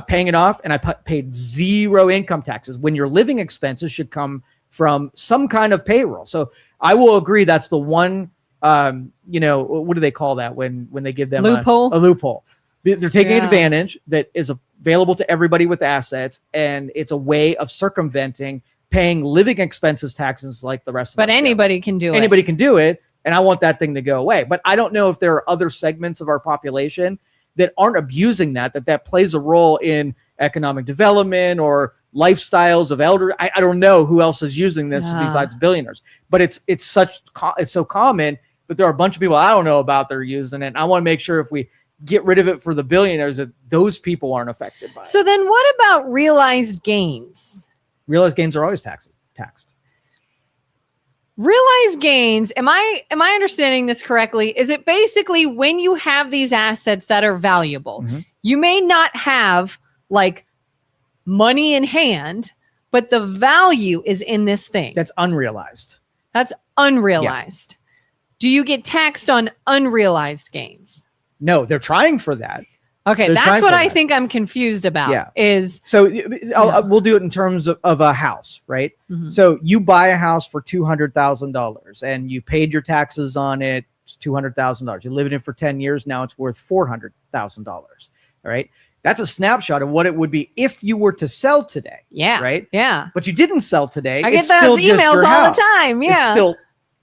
paying it off, and I paid zero income taxes when your living expenses should come from some kind of payroll. So I will agree that's the one, what do they call that when they give them loophole? A loophole? They're taking advantage that is available to everybody with assets, and it's a way of circumventing paying living expenses taxes like the rest of us. But anybody can do it. Anybody can do it, and I want that thing to go away. But I don't know if there are other segments of our population that aren't abusing that plays a role in economic development or lifestyles of elder. I don't know who else is using this besides billionaires, but it's so common that there are a bunch of people I don't know about that are using it. I want to make sure if we get rid of it for the billionaires that those people aren't affected by it. So then what about realized gains? Realized gains are always taxed. Realized gains, am I understanding this correctly? Is it basically when you have these assets that are valuable, you may not have like money in hand, but the value is in this thing. That's unrealized. That's unrealized. Yeah. Do you get taxed on unrealized gains? No, they're trying for that. Okay, that's what I think I'm confused about. Yeah. So we'll do it in terms of a house, right? Mm-hmm. So you buy a house for $200,000 and you paid your taxes on it. It's $200,000. You live in it for 10 years. Now it's worth $400,000. All right. That's a snapshot of what it would be if you were to sell today. Yeah. Right. Yeah. But you didn't sell today. I get those emails all the time. Yeah. It's still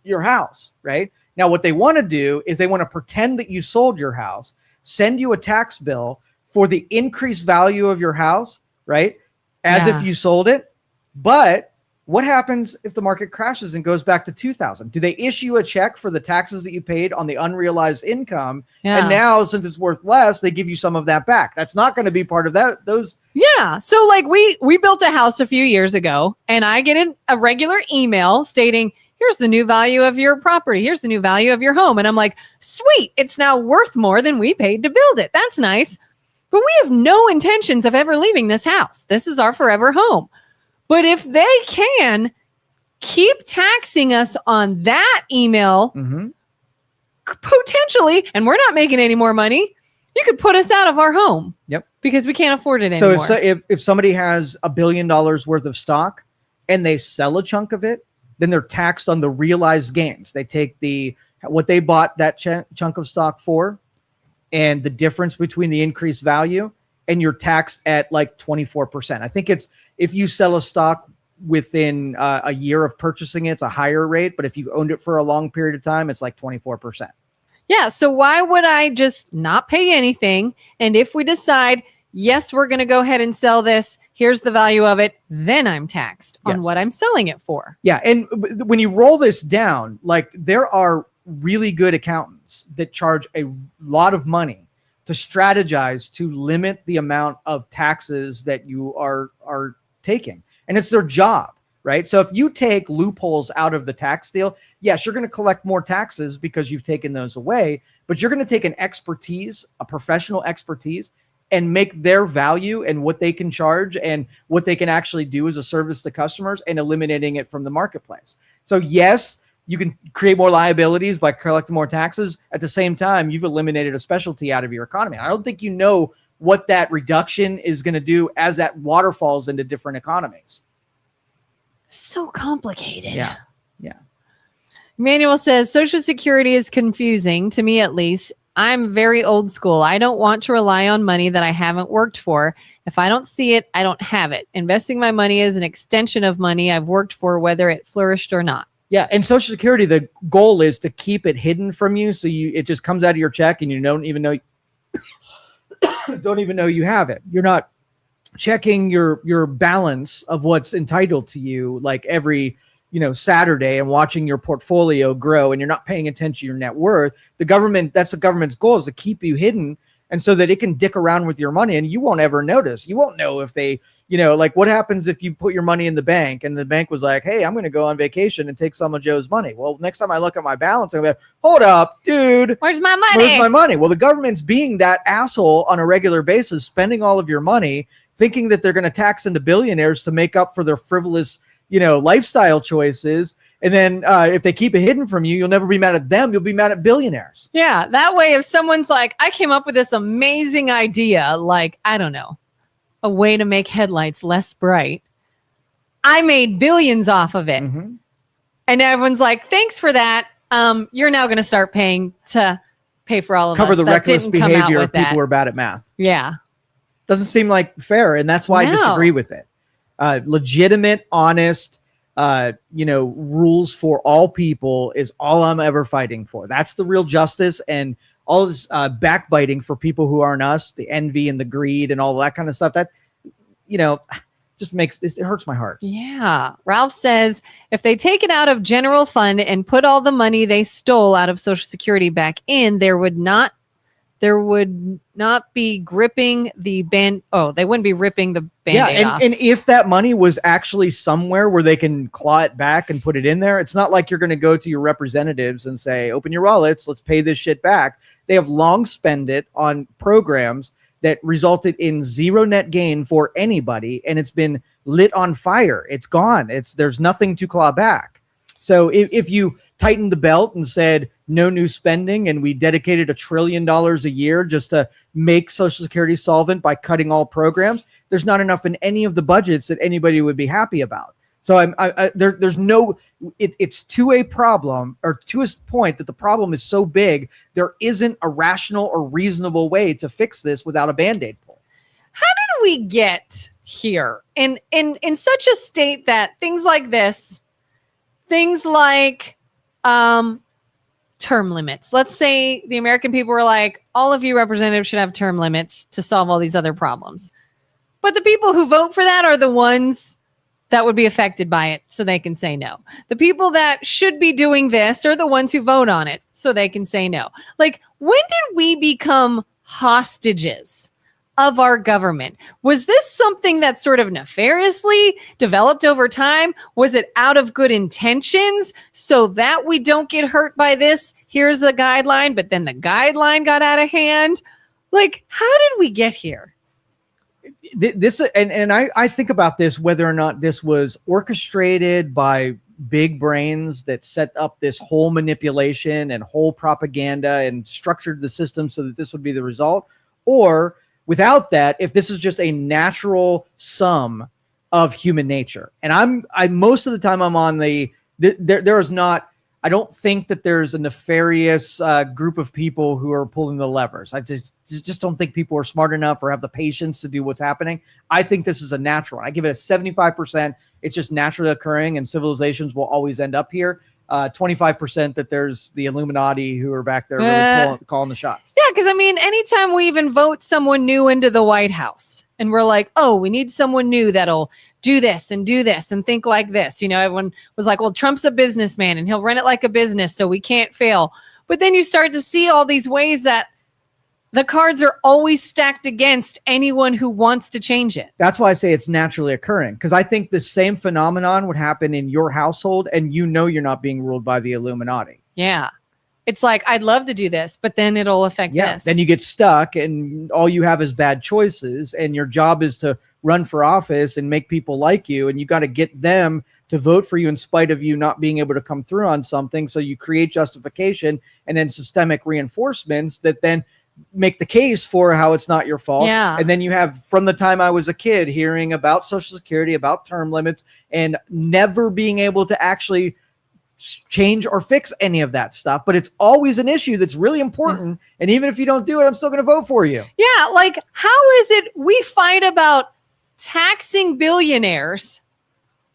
your house. Right. Now, what they want to do is they want to pretend that you sold your house, send you a tax bill for the increased value of your house, right? As if you sold it. But what happens if the market crashes and goes back to 2000? Do they issue a check for the taxes that you paid on the unrealized income? Yeah. And now, since it's worth less, they give you some of that back. That's not going to be part of that. Yeah. So like we built a house a few years ago and I get a regular email stating, here's the new value of your property. Here's the new value of your home. And I'm like, sweet, it's now worth more than we paid to build it. That's nice. But we have no intentions of ever leaving this house. This is our forever home. But if they can keep taxing us on that email, potentially, and we're not making any more money, you could put us out of our home. Yep. Because we can't afford it anymore. So if somebody has $1 billion worth of stock and they sell a chunk of it, then they're taxed on the realized gains. They take what they bought that chunk of stock for and the difference between the increased value, and you're taxed at like 24%. I think it's if you sell a stock within a year of purchasing it, it's a higher rate. But if you've owned it for a long period of time, it's like 24%. Yeah. So why would I just not pay anything? And if we decide, yes, we're going to go ahead and sell this, here's the value of it, then I'm taxed on what I'm selling it for. Yeah. And when you roll this down, like there are really good accountants that charge a lot of money to strategize to limit the amount of taxes that you are taking. And it's their job, right? So if you take loopholes out of the tax deal, yes, you're going to collect more taxes because you've taken those away, but you're going to take an expertise, a professional expertise, and make their value and what they can charge and what they can actually do as a service to customers and eliminating it from the marketplace. So yes, you can create more liabilities by collecting more taxes. At the same time, you've eliminated a specialty out of your economy. I don't think you know what that reduction is going to do as that waterfalls into different economies. So complicated. Yeah. Emmanuel says, Social Security is confusing, to me at least. I'm very old school. I don't want to rely on money that I haven't worked for. If I don't see it, I don't have it. Investing my money is an extension of money I've worked for, whether it flourished or not. Yeah, and Social Security, the goal is to keep it hidden from you, so it just comes out of your check, and you don't even know you have it. You're not checking your balance of what's entitled to you like every Saturday and watching your portfolio grow, and you're not paying attention to your net worth. That's the government's goal, is to keep you hidden, and so that it can dick around with your money and you won't ever notice. You won't know if they, like what happens if you put your money in the bank and the bank was like, hey, I'm going to go on vacation and take some of Joe's money. Well, next time I look at my balance, I'm going to be like, hold up, dude. Where's my money? Where's my money? Well, the government's being that asshole on a regular basis, spending all of your money, thinking that they're going to tax into billionaires to make up for their frivolous lifestyle choices. And then if they keep it hidden from you, you'll never be mad at them. You'll be mad at billionaires. Yeah. That way, if someone's like, I came up with this amazing idea, like, I don't know, a way to make headlights less bright. I made billions off of it. Mm-hmm. And everyone's like, thanks for that. You're now going to start paying to pay for all of cover us. The that reckless behavior of people that. who are bad at math. Yeah. Doesn't seem like fair. And that's why I disagree with it. Legitimate, honest, rules for all people is all I'm ever fighting for. That's the real justice, and all this backbiting for people who aren't us, the envy and the greed and all that kind of stuff. That, just it hurts my heart. Yeah. Ralph says, if they take it out of general fund and put all the money they stole out of Social Security back in, there would not be gripping the band. Oh, they wouldn't be ripping the Band-Aid off. And if that money was actually somewhere where they can claw it back and put it in there, it's not like you're going to go to your representatives and say, open your wallets, let's pay this shit back. They have long spent it on programs that resulted in zero net gain for anybody, and it's been lit on fire. It's gone. There's nothing to claw back. So if you tightened the belt and said no new spending, and we dedicated $1 trillion a year just to make Social Security solvent by cutting all programs, there's not enough in any of the budgets that anybody would be happy about. So there's no, it's to a problem, or to a point that the problem is so big, there isn't a rational or reasonable way to fix this without a Band-Aid pull. How did we get here in such a state that things like this, things like term limits. Let's say the American people were like, all of you representatives should have term limits to solve all these other problems. But the people who vote for that are the ones that would be affected by it, so they can say no. The people that should be doing this are the ones who vote on it, so they can say no. Like, when did we become hostages of our government? Was this something that sort of nefariously developed over time? Was it out of good intentions so that we don't get hurt by this? Here's a guideline, but then the guideline got out of hand. Like, how did we get here? This and I think about this, whether or not this was orchestrated by big brains that set up this whole manipulation and whole propaganda and structured the system so that this would be the result, or without that, if this is just a natural sum of human nature. And I most of the time I'm on there is not I don't think that there's a nefarious group of people who are pulling the levers. I just don't think people are smart enough or have the patience to do what's happening. I think this is a natural. I give it a 75%. It's just naturally occurring, and civilizations will always end up here. 25% that there's the Illuminati who are back there really calling the shots. Yeah, because I mean, anytime we even vote someone new into the White House and we're like, oh, we need someone new that'll do this and think like this. You know, everyone was like, well, Trump's a businessman and he'll run it like a business, so we can't fail. But then you start to see all these ways that the cards are always stacked against anyone who wants to change it. That's why I say it's naturally occurring, because I think the same phenomenon would happen in your household, and you know you're not being ruled by the Illuminati. Yeah. It's like, I'd love to do this, but then it'll affect this. Then you get stuck, and all you have is bad choices, and your job is to run for office and make people like you, and you got to get them to vote for you in spite of you not being able to come through on something. So you create justification and then systemic reinforcements that then make the case for how it's not your fault. Yeah. And then you have, from the time I was a kid, hearing about Social Security, about term limits, and never being able to actually change or fix any of that stuff. But it's always an issue that's really important. And even if you don't do it, I'm still going to vote for you. Yeah. Like, how is it we fight about taxing billionaires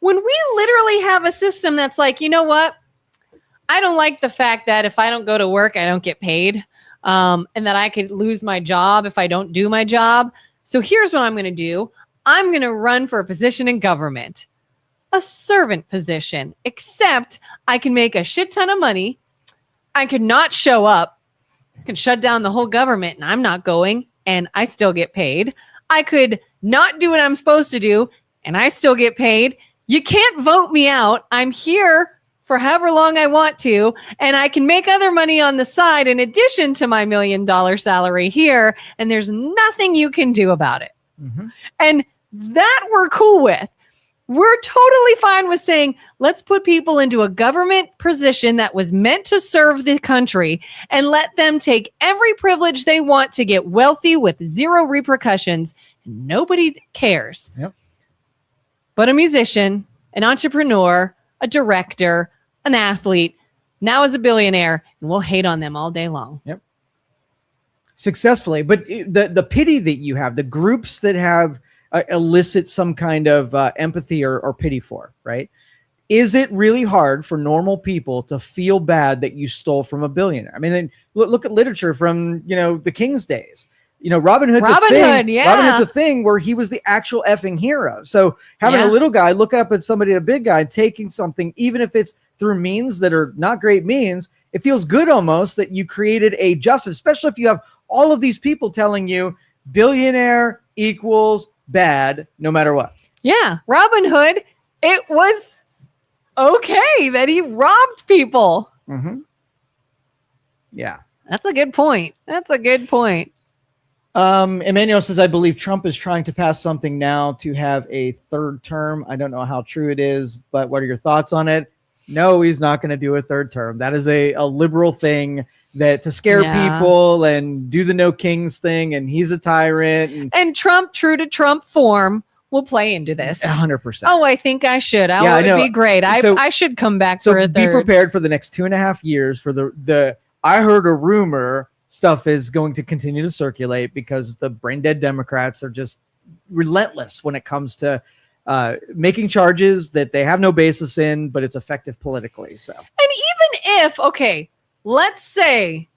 when we literally have a system that's like, you know what? I don't like the fact that if I don't go to work, I don't get paid. And that I could lose my job if I don't do my job. So here's what I'm going to do. I'm going to run for a position in government, a servant position, except I can make a shit ton of money. I could not show up, I can shut down the whole government and I'm not going and I still get paid. I could not do what I'm supposed to do and I still get paid. You can't vote me out. I'm here for however long I want to, and I can make other money on the side in addition to my $1 million salary here, and there's nothing you can do about it. Mm-hmm. And that we're cool with. We're totally fine with saying, let's put people into a government position that was meant to serve the country and let them take every privilege they want to get wealthy with zero repercussions. Nobody cares. Yep. But a musician, an entrepreneur, a director, an athlete, now is a billionaire, and we'll hate on them all day long. Yep. Successfully. But the pity that you have, the groups that have elicit some kind of empathy or pity for, right? Is it really hard for normal people to feel bad that you stole from a billionaire? I mean, look at literature from, the King's days. Robin Hood's a thing. Yeah. Robin Hood's a thing where he was the actual effing hero. So having a little guy look up at somebody, a big guy, taking something, even if it's through means that are not great means, it feels good almost that you created a justice, especially if you have all of these people telling you billionaire equals bad no matter what. Yeah. Robin Hood, it was okay that he robbed people. Mm-hmm. Yeah. That's a good point. Emmanuel says, I believe Trump is trying to pass something now to have a third term. I don't know how true it is, but what are your thoughts on it? No, he's not going to do a third term. That is a liberal thing that to scare people and do the no kings thing. And he's a tyrant. And Trump, true to Trump form, will play into this. 100%. Oh, I think I should. It would be great. I should come back for a third. So be prepared for the next 2.5 years for the I heard a rumor stuff is going to continue to circulate because the brain dead Democrats are just relentless when it comes to making charges that they have no basis in, but it's effective politically. So, and even if, okay, let's say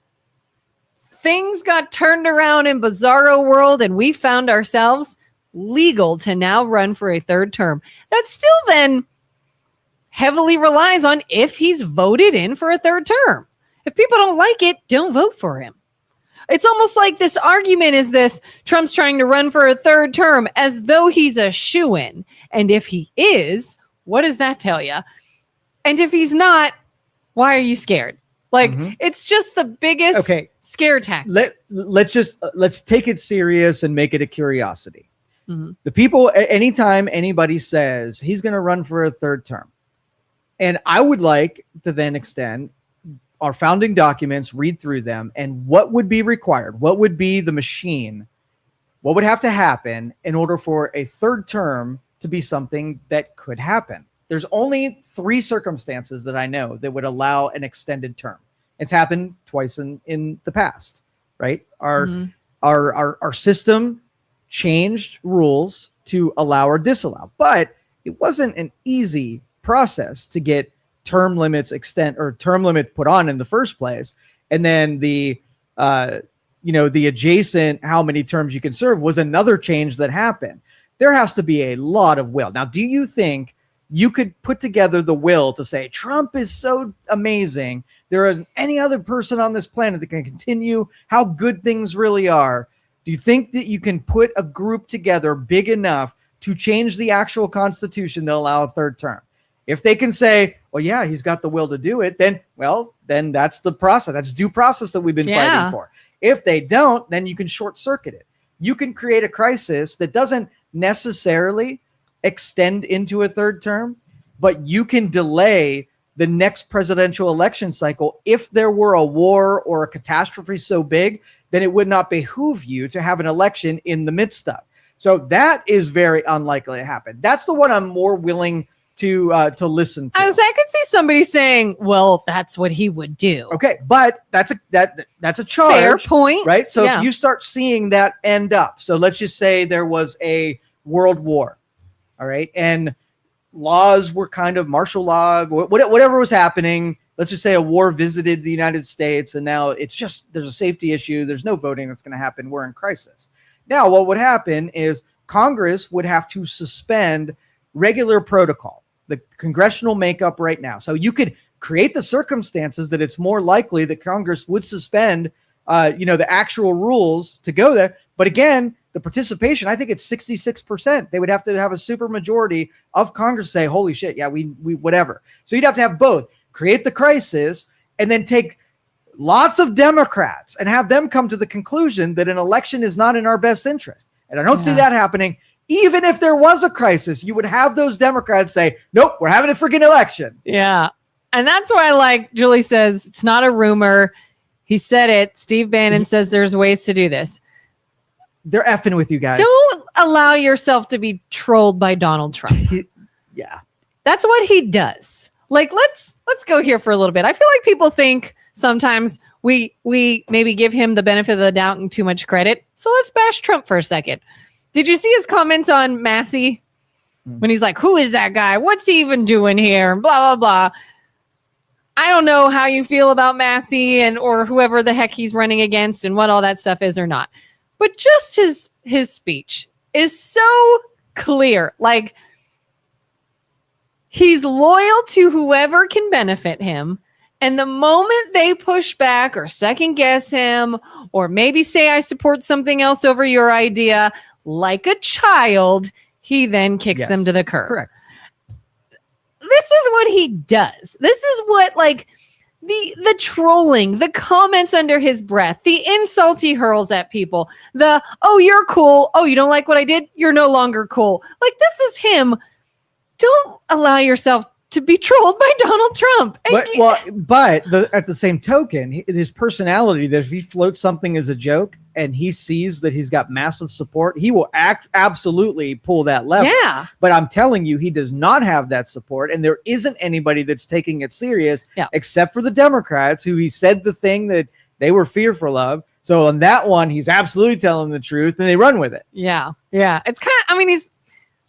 things got turned around in bizarro world and we found ourselves legal to now run for a third term, that still then heavily relies on if he's voted in for a third term. If people don't like it, don't vote for him. It's almost like this argument is this: Trump's trying to run for a third term as though he's a shoo-in. And if he is, what does that tell you? And if he's not, why are you scared? Like, it's just the biggest scare tactic. Let's take it serious and make it a curiosity. Mm-hmm. The people, anytime anybody says he's going to run for a third term, and I would like to then extend our founding documents, read through them, and what would be required? What would be the machine? What would have to happen in order for a third term to be something that could happen? there's only 3 circumstances that I know that would allow an extended term. It's happened twice in the past, right? Our system changed rules to allow or disallow, but it wasn't an easy process to get term limits term limit put on in the first place. And then the adjacent how many terms you can serve was another change that happened. There has to be a lot of will. Now, do you think you could put together the will to say Trump is so amazing, there isn't any other person on this planet that can continue how good things really are? Do you think that you can put a group together big enough to change the actual Constitution to allow a third term? If they can say, well, yeah, he's got the will to do it, then that's the process. That's due process that we've been fighting for. If they don't, then you can short circuit it. You can create a crisis that doesn't necessarily extend into a third term, but you can delay the next presidential election cycle. If there were a war or a catastrophe so big, then it would not behoove you to have an election in the midst of. So that is very unlikely to happen. That's the one I'm more willing to listen to. I could see somebody saying, well, that's what he would do. Okay, but that's a charge. Fair point. Right? So if you start seeing that end up, so let's just say there was a world war, all right, and laws were kind of martial law, whatever was happening. Let's just say a war visited the United States, and now it's just there's a safety issue. There's no voting that's going to happen. We're in crisis. Now, what would happen is Congress would have to suspend regular protocol, the congressional makeup right now. So you could create the circumstances that it's more likely that Congress would suspend, the actual rules to go there. But again, the participation, I think it's 66%. They would have to have a super majority of Congress say, holy shit, yeah, we whatever. So you'd have to have both. Create the crisis and then take lots of Democrats and have them come to the conclusion that an election is not in our best interest. And I don't see that happening. Even if there was a crisis, you would have those Democrats say, nope, we're having a freaking election. Yeah. And that's why, Julie says, it's not a rumor. He said it. Steve Bannon says there's ways to do this. They're effing with you guys. Don't allow yourself to be trolled by Donald Trump. Yeah. That's what he does. Let's go here for a little bit. I feel like people think sometimes we maybe give him the benefit of the doubt and too much credit. So let's bash Trump for a second. Did you see his comments on Massey when he's like, who is that guy? What's he even doing here? Blah, blah, blah. I don't know how you feel about Massey or whoever the heck he's running against and what all that stuff is or not. But just his speech is so clear. He's loyal to whoever can benefit him. And the moment they push back or second guess him or maybe say, I support something else over your idea, like a child, he then kicks them to the curb. Correct. This is what he does. This is what the trolling, the comments under his breath, the insults he hurls at people, oh, you're cool. Oh, you don't like what I did? You're no longer cool. This is him. Don't allow yourself to be trolled by Donald Trump. But at the same token, his personality, that if he floats something as a joke and he sees that he's got massive support, he will absolutely pull that lever. Yeah. But I'm telling you, he does not have that support, and there isn't anybody that's taking it serious except for the Democrats, who he said the thing that they were fearful of. So on that one, he's absolutely telling the truth, and they run with it. Yeah. Yeah. It's kind of,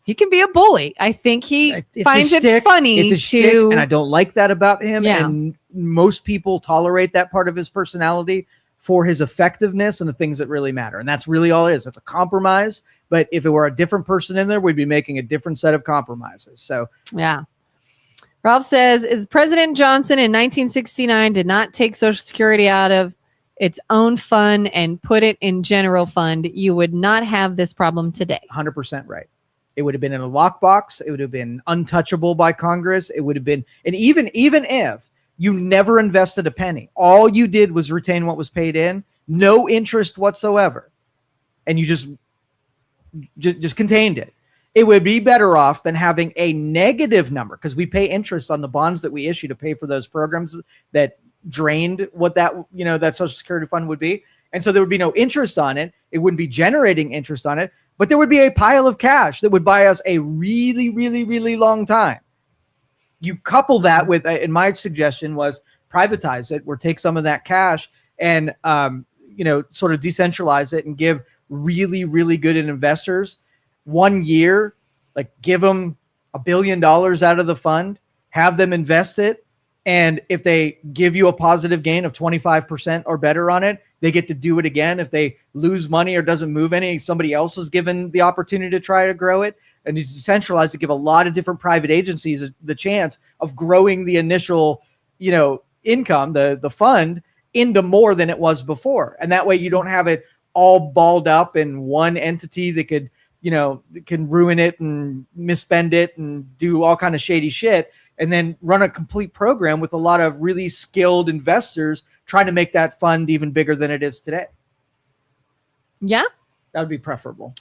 he can be a bully. I think he finds it funny and I don't like that about him. Yeah. And most people tolerate that part of his personality for his effectiveness and the things that really matter. And that's really all it is. It's a compromise. But if it were a different person in there, we'd be making a different set of compromises. So, yeah. Ralph says, is President Johnson in 1969 did not take Social Security out of its own fund and put it in general fund, you would not have this problem today. 100% right. It would have been in a lockbox. It would have been untouchable by Congress. It would have been, and even if you never invested a penny, all you did was retain what was paid in, no interest whatsoever, and you just contained it. It would be better off than having a negative number, because we pay interest on the bonds that we issue to pay for those programs that drained what that Social Security fund would be. And so there would be no interest on it. It wouldn't be generating interest on it. But there would be a pile of cash that would buy us a really, really, really long time. you couple that with, and my suggestion was privatize it, or take some of that cash and, sort of decentralize it and give really, really good investors 1 year, like give them $1 billion out of the fund, have them invest it. And if they give you a positive gain of 25% or better on it, they get to do it again. If they lose money or doesn't move any, somebody else is given the opportunity to try to grow it. And it's decentralized to give a lot of different private agencies the chance of growing the initial, income, the fund, into more than it was before. And that way you don't have it all balled up in one entity that could, can ruin it and misspend it and do all kind of shady shit, and then run a complete program with a lot of really skilled investors trying to make that fund even bigger than it is today. Yeah. That would be preferable.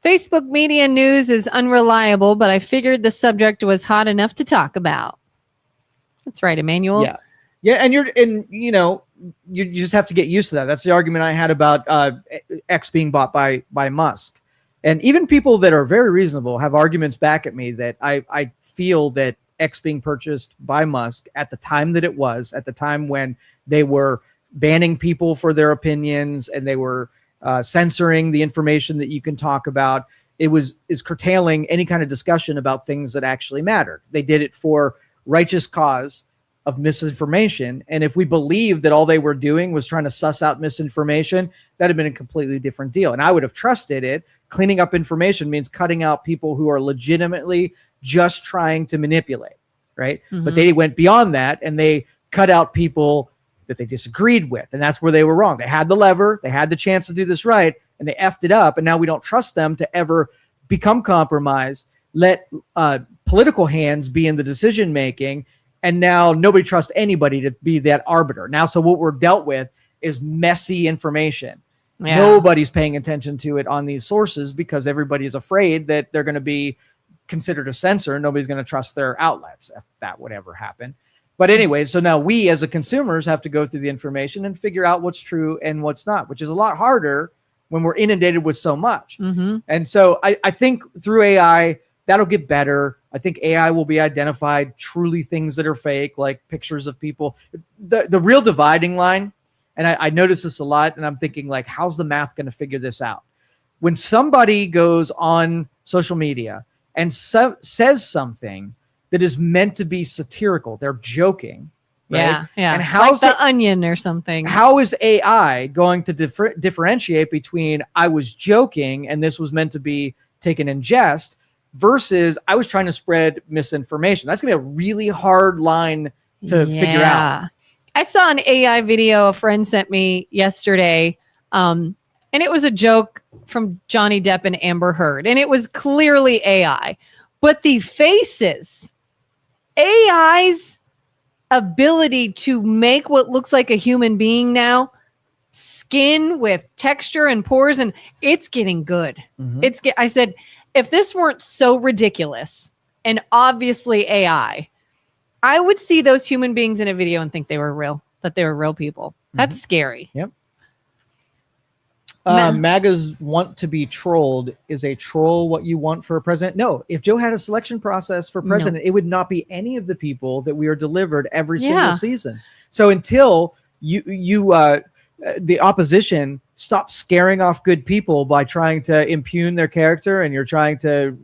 Facebook media news is unreliable, but I figured the subject was hot enough to talk about. That's right, Emmanuel. Yeah. Yeah. And you just have to get used to that. That's the argument I had about X being bought by Musk. And even people that are very reasonable have arguments back at me that I feel that X being purchased by Musk at the time that it was, at the time when they were banning people for their opinions and they were censoring the information that you can talk about, is curtailing any kind of discussion about things that actually matter. They did it for righteous cause of misinformation. And if we believed that all they were doing was trying to suss out misinformation, that'd have been a completely different deal. And I would have trusted it. Cleaning up information means cutting out people who are legitimately just trying to manipulate, right? Mm-hmm. But they went beyond that and they cut out people that they disagreed with. And that's where they were wrong. They had the lever, they had the chance to do this right, and they effed it up. And now we don't trust them to ever become compromised, let political hands be in the decision-making. And now nobody trusts anybody to be that arbiter. Now, so what we're dealt with is messy information. Yeah. Nobody's paying attention to it on these sources because everybody is afraid that they're going to be considered a censor. Nobody's going to trust their outlets if that would ever happen. But anyway, so now we as the consumers have to go through the information and figure out what's true and what's not, which is a lot harder when we're inundated with so much. Mm-hmm. And so I think through AI, that'll get better. I think AI will be identified truly things that are fake, like pictures of people. The real dividing line, and I notice this a lot, and I'm thinking, like, how's the math going to figure this out? When somebody goes on social media and says something that is meant to be satirical, they're joking. Right? Yeah. And how's like the Onion or something? How is AI going to differentiate between I was joking and this was meant to be taken in jest versus I was trying to spread misinformation? That's going to be a really hard line to figure out. I saw an AI video a friend sent me yesterday, and it was a joke from Johnny Depp and Amber Heard, and it was clearly AI. But the faces, AI's ability to make what looks like a human being now, skin with texture and pores, and it's getting good. Mm-hmm. I said, if this weren't so ridiculous and obviously AI, I would see those human beings in a video and think they were real, that they were real people. That's scary. Yep. MAGAs want to be trolled. Is a troll what you want for a president? No. If Joe had a selection process for president, it would not be any of the people that we are delivered every single season. So until the opposition stop scaring off good people by trying to impugn their character, and you're trying to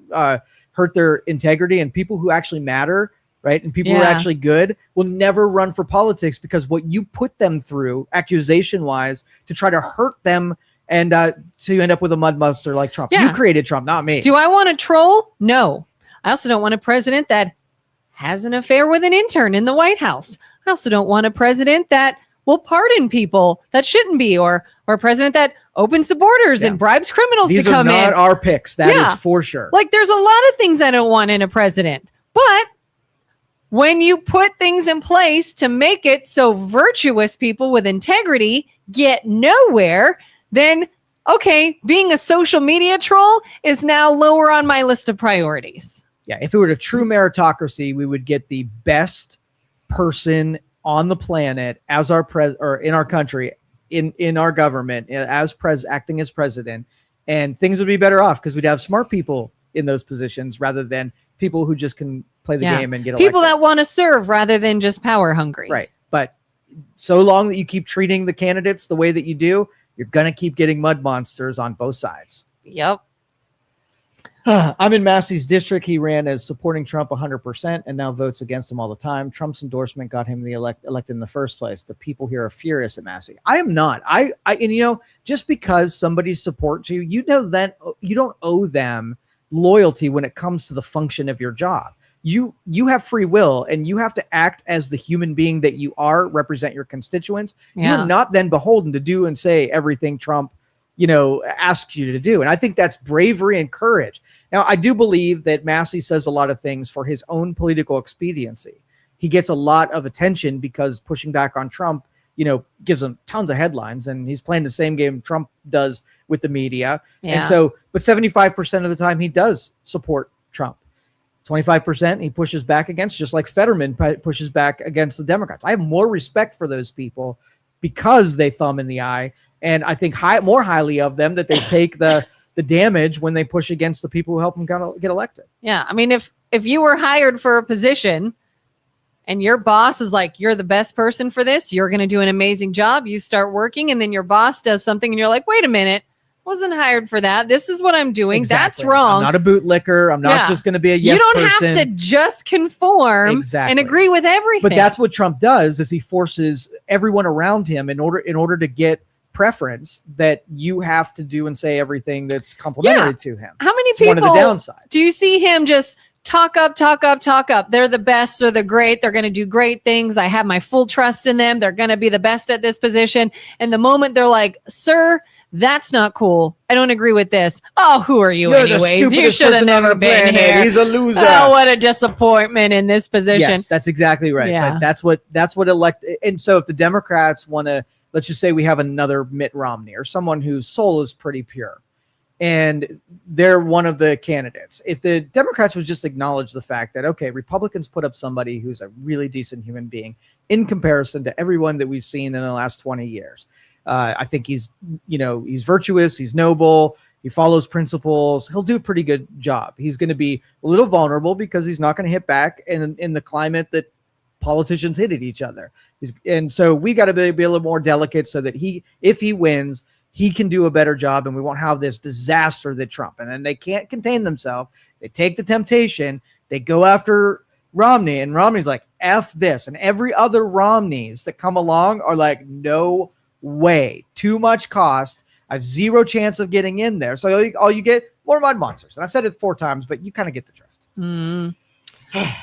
hurt their integrity, and people who actually matter, right? And people who are actually good will never run for politics, because what you put them through accusation-wise to try to hurt them, and so you end up with a mudbuster like Trump. Yeah. You created Trump, not me. Do I want a troll? No. I also don't want a president that has an affair with an intern in the White House. I also don't want a president that will pardon people that shouldn't be, or a president that opens the borders and bribes criminals to come in. These are not our picks. That is for sure. Like, there's a lot of things I don't want in a president. But when you put things in place to make it so virtuous people with integrity get nowhere, then, okay, being a social media troll is now lower on my list of priorities. Yeah, if it were a true meritocracy, we would get the best person on the planet as our or in our country, in our government, as acting as president, and things would be better off because we'd have smart people in those positions rather than people who just can play the game and get elected. People that want to serve rather than just power hungry. Right. But so long that you keep treating the candidates the way that you do, you're going to keep getting mud monsters on both sides. Yep. I'm in Massey's district. He ran as supporting Trump 100% and now votes against him all the time. Trump's endorsement got him the elected in the first place. The people here are furious at Massey. I am not. And just because somebody supports you, that you don't owe them loyalty when it comes to the function of your job. You have free will, and you have to act as the human being that you are, represent your constituents. Yeah. You're not then beholden to do and say everything Trump asks you to do. And I think that's bravery and courage. Now, I do believe that Massey says a lot of things for his own political expediency. He gets a lot of attention because pushing back on Trump, gives him tons of headlines, and he's playing the same game Trump does with the media. Yeah. And so, but 75% of the time he does support Trump. 25% he pushes back against, just like Fetterman pushes back against the Democrats. I have more respect for those people because they thumb in the eye. And I think more highly of them that they take the damage when they push against the people who help them get elected. Yeah. I mean, if you were hired for a position and your boss is like, you're the best person for this, you're going to do an amazing job. You start working and then your boss does something and you're like, wait a minute, wasn't hired for that. This is what I'm doing. Exactly. That's wrong. I'm not a bootlicker. I'm not just going to be a yes person. You don't have to just conform and agree with everything. But that's what Trump does, is he forces everyone around him in order to get preference, that you have to do and say everything that's complimentary to him. How many it's people one of the downsides. Do you see him just talk up? They're the best, or they're great. They're going to do great things. I have my full trust in them. They're going to be the best at this position. And the moment they're like, sir, that's not cool. I don't agree with this. Oh, who are you anyways? You should have never been here. He's a loser. Oh, what a disappointment in this position. Yes, that's exactly right. Yeah. But that's what and so if the Democrats want to, let's just say we have another Mitt Romney or someone whose soul is pretty pure, and they're one of the candidates. If the Democrats would just acknowledge the fact that, okay, Republicans put up somebody who's a really decent human being in comparison to everyone that we've seen in the last 20 years. I think he's virtuous, he's noble, he follows principles, he'll do a pretty good job. He's going to be a little vulnerable because he's not going to hit back in the climate that politicians hit at each other. And so we got to be a little more delicate so that if he wins, he can do a better job and we won't have this disaster that Trump. And then they can't contain themselves. They take the temptation. They go after Romney, and Romney's like, F this. And every other Romneys that come along are like, no way. Too much cost. I have zero chance of getting in there. So all you get, more mud monsters. And I've said it 4 times, but you kind of get the drift.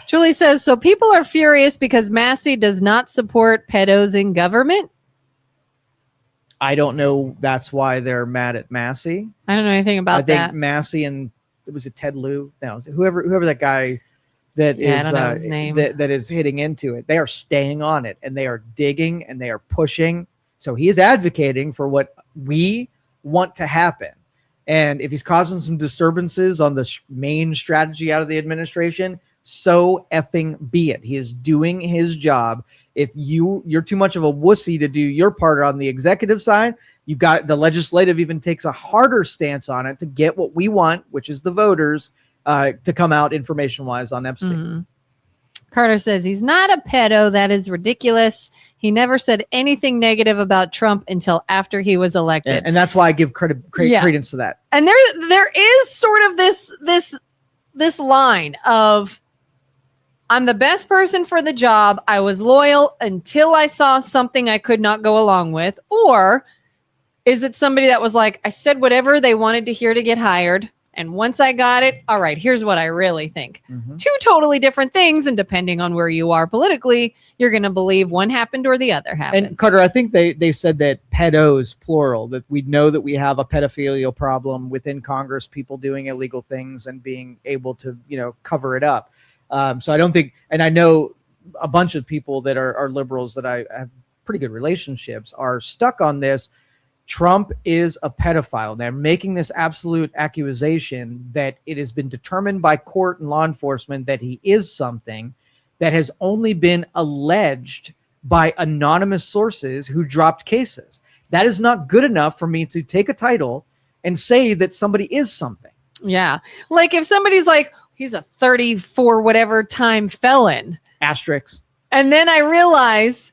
Julie says, so people are furious because Massey does not support pedos in government? I don't know. That's why they're mad at Massey. I don't know anything about that. I think Massey and was it Ted Lieu? No, whoever that guy that is I don't know his name. that is hitting into it. They are staying on it and they are digging and they are pushing. So he is advocating for what we want to happen. And if he's causing some disturbances on the main strategy out of the administration, so effing be it. He is doing his job. If you're too much of a wussy to do your part on the executive side, you've got the legislative even takes a harder stance on it to get what we want, which is the voters, to come out information-wise on Epstein. Mm-hmm. Carter says he's not a pedo. That is ridiculous. He never said anything negative about Trump until after he was elected. And that's why I give credence to that. And there is sort of this line of, I'm the best person for the job. I was loyal until I saw something I could not go along with. Or is it somebody that was like, I said whatever they wanted to hear to get hired. And once I got it, all right, here's what I really think. Mm-hmm. 2 totally different things. And depending on where you are politically, you're going to believe one happened or the other happened. And Carter, I think they said that pedos, plural, that we know that we have a pedophilial problem within Congress, people doing illegal things and being able to, cover it up. So I don't think, and I know a bunch of people that are liberals that I have pretty good relationships are stuck on this. Trump is a pedophile. They're making this absolute accusation that it has been determined by court and law enforcement that he is something that has only been alleged by anonymous sources who dropped cases. That is not good enough for me to take a title and say that somebody is something. Yeah. Like if somebody's like, he's a 34 whatever time felon. Asterisks. And then I realized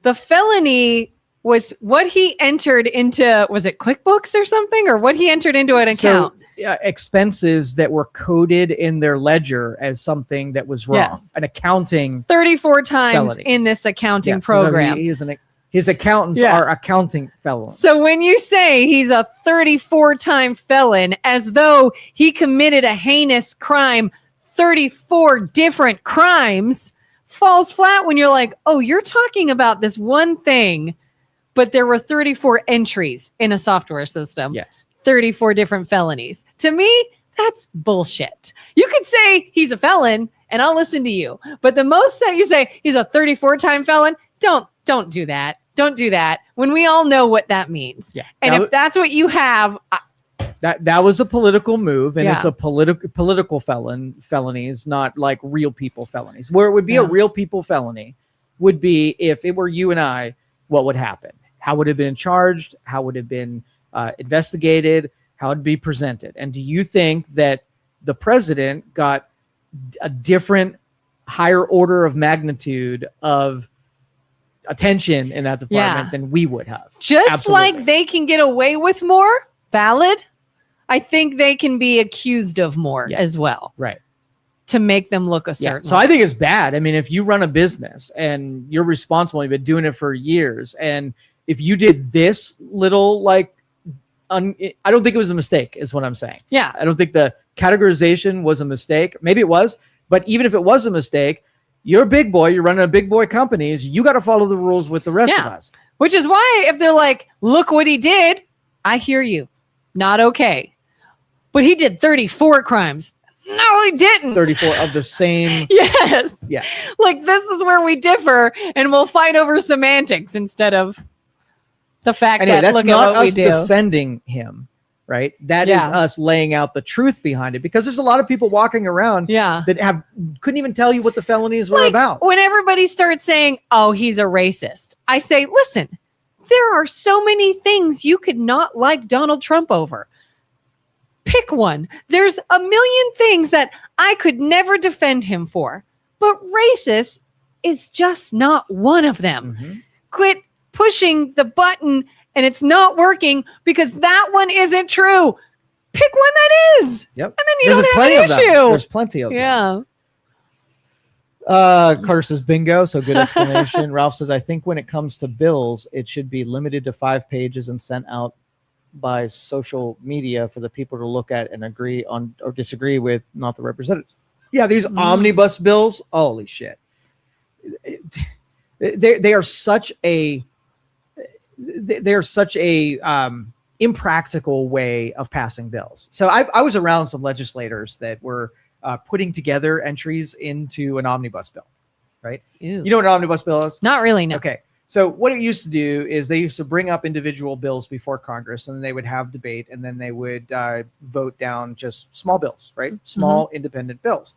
the felony was what he entered into, was it QuickBooks or something? Or what he entered into an account? So, expenses that were coded in their ledger as something that was wrong. Yes. An accounting 34 times felony. in this accounting Yes, program. So his accountants are accounting felons. So when you say he's a 34-time felon, as though he committed a heinous crime, 34 different crimes, falls flat when you're like, oh, you're talking about this one thing, but there were 34 entries in a software system. Yes. 34 different felonies. To me, that's bullshit. You could say he's a felon and I'll listen to you. But the most that you say he's a 34-time felon, don't do that. Don't do that when we all know what that means. Yeah. And if that's what you have, that was a political move, and it's a political felonies, not like real people felonies. Where it would be a real people felony would be if it were you and I, what would happen? How would it have been charged? How would it have been investigated? How would it be presented? And do you think that the president got a different, higher order of magnitude of attention in that department than we would have? Just Absolutely. like they can get away with more, valid, I think they can be accused of more as well. Right. To make them look a certain So I think it's bad. I mean, if you run a business and you're responsible, you've been doing it for years, and if you did this little, like, I don't think it was a mistake, is what I'm saying. Yeah. I don't think the categorization was a mistake. Maybe it was, but even if it was a mistake, you're a big boy, you're running a big boy companies, you got to follow the rules with the rest of us. Which is why if they're like, look what he did, I hear you. Not okay. But he did 34 crimes. No, he didn't. 34 of the same. Yes. Yeah. Like, this is where we differ, and we'll fight over semantics instead of the fact Anyway, that that's look not at what we us do. defending him, right? That is us laying out the truth behind it, because there's a lot of people walking around that couldn't even tell you what the felonies were about. When everybody starts saying, oh, he's a racist, I say, listen, there are so many things you could not like Donald Trump over. Pick one. There's a million things that I could never defend him for, but racist is just not one of them. Mm-hmm. Quit pushing the button and it's not working because that one isn't true. Pick one that is. Yep. And then you don't have an issue. There's plenty of them. Yeah. Carter says bingo, so good explanation. Ralph says, I think when it comes to bills, it should be limited to 5 pages and sent out by social media for the people to look at and agree on or disagree with, not the representatives. Yeah, these omnibus bills, holy shit. They are such a impractical way of passing bills. So I was around some legislators that were putting together entries into an omnibus bill, right? Ew. You know what an omnibus bill is? Not really, no. Okay. So what it used to do is they used to bring up individual bills before Congress, and then they would have debate, and then they would vote down just small bills, right? Small independent bills,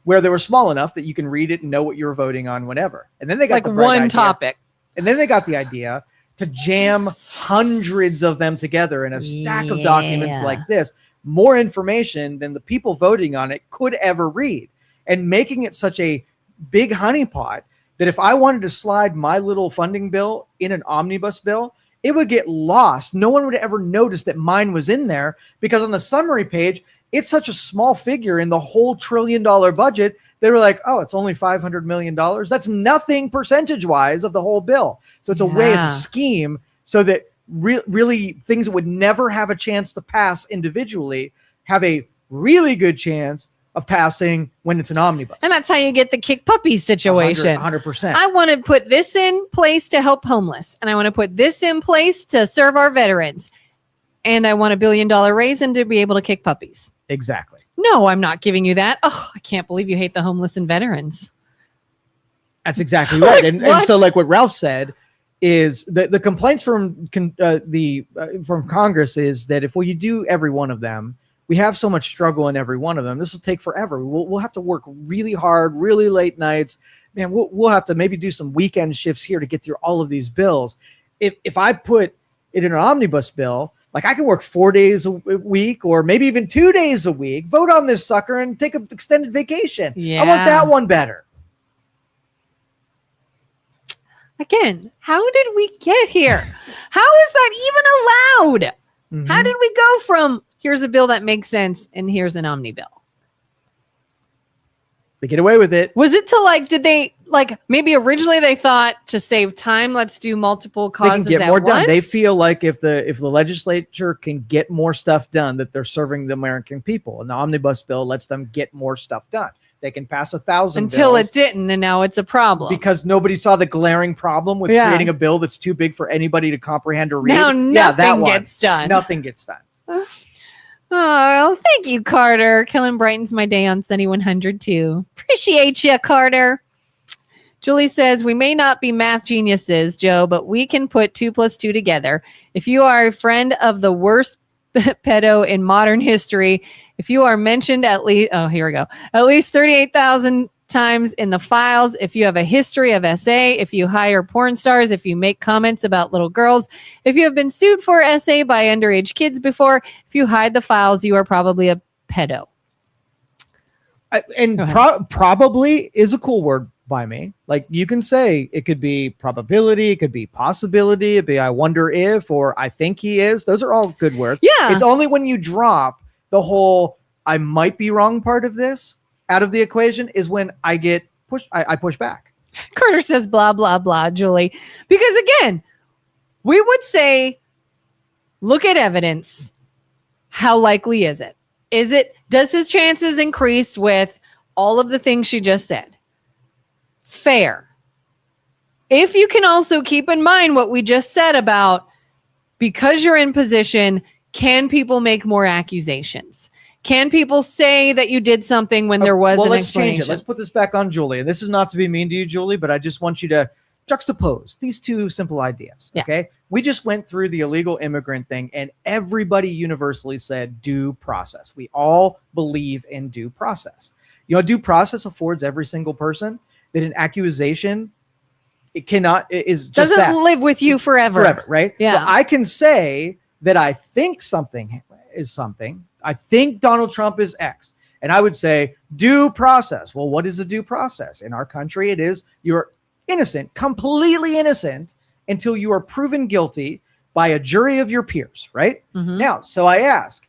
where they were small enough that you can read it and know what you were voting on whenever. And then they got like the bright one idea, topic. and then they got the idea to jam hundreds of them together in a stack of documents like this, more information than the people voting on it could ever read, and making it such a big honeypot that if I wanted to slide my little funding bill in an omnibus bill, it would get lost. No one would ever notice that mine was in there, because on the summary page, it's such a small figure in the whole $1 trillion budget. They were like, oh, it's only $500 million. That's nothing percentage-wise of the whole bill. So it's a way, it's a scheme so that really things that would never have a chance to pass individually have a really good chance of passing when it's an omnibus. And that's how you get the kick puppies situation. 100%. I want to put this in place to help homeless, and I want to put this in place to serve our veterans, and I want $1 billion raise and to be able to kick puppies. Exactly. No, I'm not giving you that. Oh, I can't believe you hate the homeless and veterans. That's exactly right. And so like what Ralph said is the complaints from Congress is that if you do every one of them, we have so much struggle in every one of them. This will take forever. We'll have to work really hard, really late nights. Man, we'll have to maybe do some weekend shifts here to get through all of these bills. If I put it in an omnibus bill, Like I can work 4 days a week or maybe even 2 days a week, vote on this sucker and take an extended vacation. Yeah. I want that one better. Again, how did we get here? How is that even allowed? Mm-hmm. How did we go from here's a bill that makes sense and here's an omni bill? They get away with it. Was it to like, did they like maybe originally they thought to save time, let's do multiple causes they can get more once? done. They feel like if the legislature can get more stuff done, that they're serving the American people. And the omnibus bill lets them get more stuff done. They can pass 1,000 until bills it didn't, and now it's a problem because nobody saw the glaring problem with creating a bill that's too big for anybody to comprehend or read. Now nothing gets done. Nothing gets done. Oh, thank you, Carter. Kelin brightens my day on Sunny 100 too. Appreciate you, Carter. Julie says, we may not be math geniuses, Joe, but we can put 2 + 2 together. If you are a friend of the worst pedo in modern history, if you are mentioned at least 38,000 times in the files, if you have a history of SA, if you hire porn stars, if you make comments about little girls, if you have been sued for SA by underage kids before, if you hide the files, you are probably a pedo. Probably is a cool word by me. Like you can say it could be probability, it could be possibility, it'd be I wonder if, or I think he is. Those are all good words. Yeah. It's only when you drop the whole I might be wrong part of this out of the equation is when I get pushed. I push back. Carter says blah, blah, blah, Julie. Because again, we would say, look at evidence. How likely is it? Does his chances increase with all of the things she just said? Fair. If you can also keep in mind what we just said about because you're in position, can people make more accusations? Can people say that you did something when there was an explanation? Change it. Let's put this back on Julie. And this is not to be mean to you, Julie, but I just want you to juxtapose these two simple ideas. Yeah. Okay. We just went through the illegal immigrant thing and everybody universally said due process. We all believe in due process. You know, due process affords every single person that an accusation doesn't live with you forever, right? Yeah. So I can say that I think something is something. I think Donald Trump is X. And I would say due process. Well, what is a due process? In our country, it is you're innocent, completely innocent until you are proven guilty by a jury of your peers, right? Mm-hmm. Now, so I ask,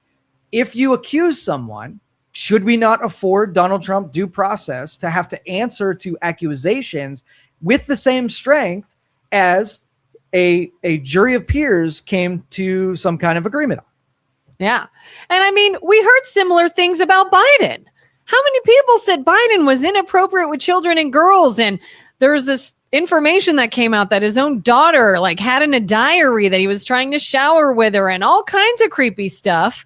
if you accuse someone, should we not afford Donald Trump due process to have to answer to accusations with the same strength as a jury of peers came to some kind of agreement on? Yeah. And I mean, we heard similar things about Biden. How many people said Biden was inappropriate with children and girls? And there was this information that came out that his own daughter like had in a diary that he was trying to shower with her and all kinds of creepy stuff.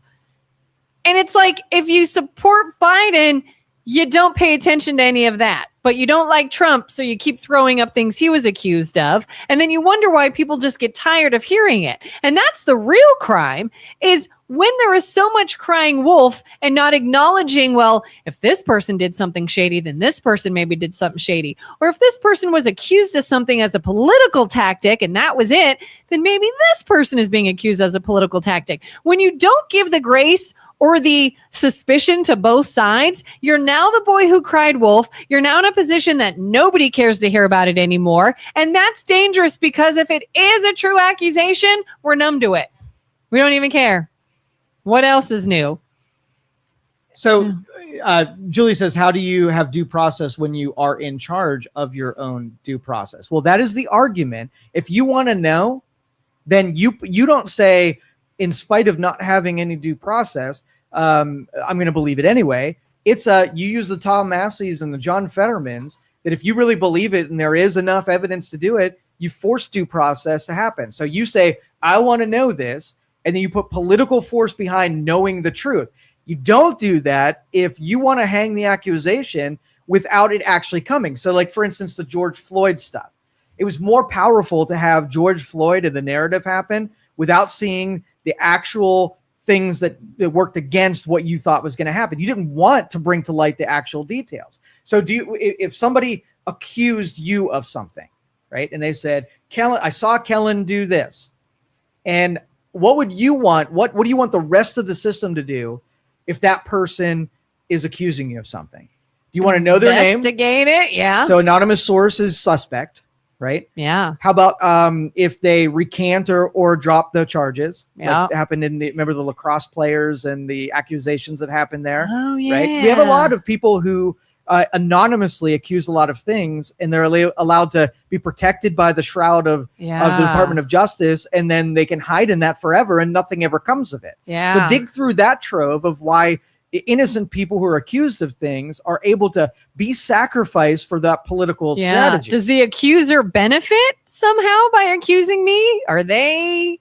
And it's like, if you support Biden, you don't pay attention to any of that. But you don't like Trump, so you keep throwing up things he was accused of. And then you wonder why people just get tired of hearing it. And that's the real crime, is when there is so much crying wolf and not acknowledging, well, if this person did something shady, then this person maybe did something shady. Or if this person was accused of something as a political tactic and that was it, then maybe this person is being accused as a political tactic. When you don't give the grace or the suspicion to both sides, you're now the boy who cried wolf. You're now in a position that nobody cares to hear about it anymore. And that's dangerous because if it is a true accusation, we're numb to it. We don't even care. What else is new? So Julie says, how do you have due process when you are in charge of your own due process? Well, that is the argument. If you want to know, then you don't say, in spite of not having any due process, I'm going to believe it anyway. It's you use the Tom Masseys and the John Fettermans that if you really believe it and there is enough evidence to do it, you force due process to happen. So you say, I want to know this. And then you put political force behind knowing the truth. You don't do that if you want to hang the accusation without it actually coming. So like, for instance, the George Floyd stuff. It was more powerful to have George Floyd and the narrative happen without seeing the actual things that worked against what you thought was going to happen. You didn't want to bring to light the actual details. So if somebody accused you of something, right? And they said, Kelin, I saw Kelin do this. And what would you want? What do you want the rest of the system to do if that person is accusing you of something? Do you want to know their name? Investigate it, yeah. So anonymous source is suspect, right? Yeah. How about if they recant or drop the charges? Yeah. Like happened remember the lacrosse players and the accusations that happened there? Oh, yeah. Right? We have a lot of people who anonymously accuse a lot of things, and they're allowed to be protected by the shroud of the Department of Justice, and then they can hide in that forever and nothing ever comes of it. Yeah. So dig through that trove of why innocent people who are accused of things are able to be sacrificed for that political strategy. Does the accuser benefit somehow by accusing me? Are they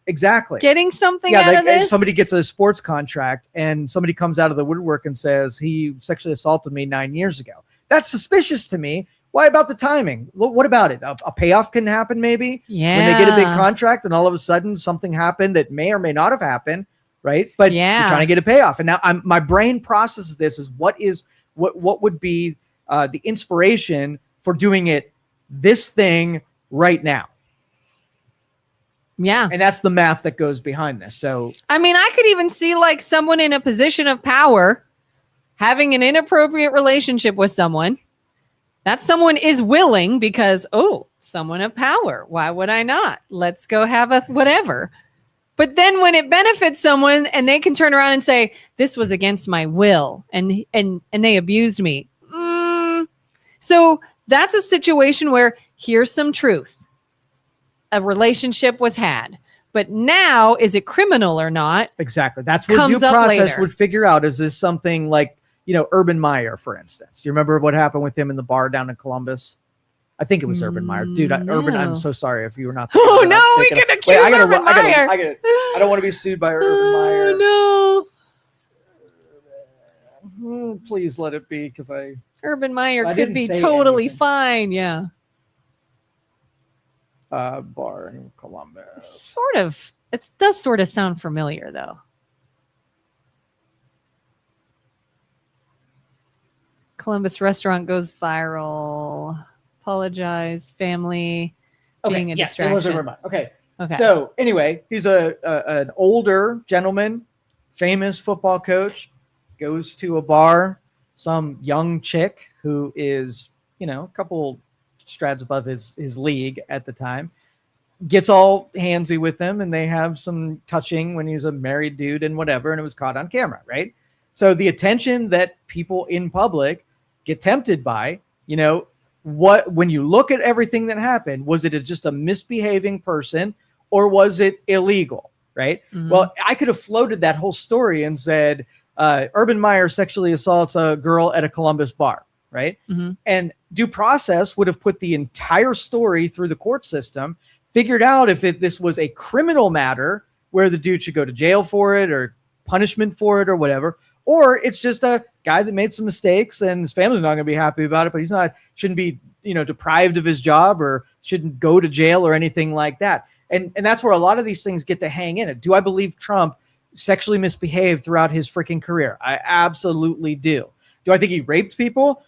getting something out of this? Somebody gets a sports contract and somebody comes out of the woodwork and says he sexually assaulted me 9 years ago. That's suspicious to me. Why about the timing? What about it? A payoff can happen maybe when they get a big contract and all of a sudden something happened that may or may not have happened. Right. But you're trying to get a payoff. And now my brain processes this as what would be the inspiration for doing this thing right now. Yeah. And that's the math that goes behind this. So, I mean, I could even see like someone in a position of power having an inappropriate relationship with someone. That someone is willing because, someone of power. Why would I not? Let's go have a whatever. But then when it benefits someone and they can turn around and say, this was against my will and they abused me. So that's a situation where here's some truth. A relationship was had. But now, is it criminal or not? Exactly. That's what due process would figure out. Is this something like, Urban Meyer, for instance? Do you remember what happened with him in the bar down in Columbus? I think it was Urban Meyer. Dude, Urban, I'm so sorry if you were not. Oh, no, we can accuse Urban Meyer. I don't want to be sued by Urban Meyer. No. Please let it be, because Urban Meyer could be totally fine, yeah. Bar in Columbus. Sort of. It does sort of sound familiar, though. Columbus restaurant goes viral. Apologize, family, being a distraction. It was Urban Meyer. Okay. So anyway, he's an older gentleman, famous football coach, goes to a bar. Some young chick who is, a couple strads above his league at the time, gets all handsy with him, and they have some touching when he was a married dude and whatever, and it was caught on camera, right? So the attention that people in public get tempted by, when you look at everything that happened, was it just a misbehaving person or was it illegal? Right. Mm-hmm. Well, I could have floated that whole story and said, Urban Meyer sexually assaults a girl at a Columbus bar. Right. Mm-hmm. And due process would have put the entire story through the court system, figured out if this was a criminal matter where the dude should go to jail for it or punishment for it or whatever, or it's just a guy that made some mistakes and his family's not going to be happy about it, but shouldn't be, deprived of his job or shouldn't go to jail or anything like that. And that's where a lot of these things get to hang in it. Do I believe Trump sexually misbehaved throughout his freaking career? I absolutely do. Do I think he raped people?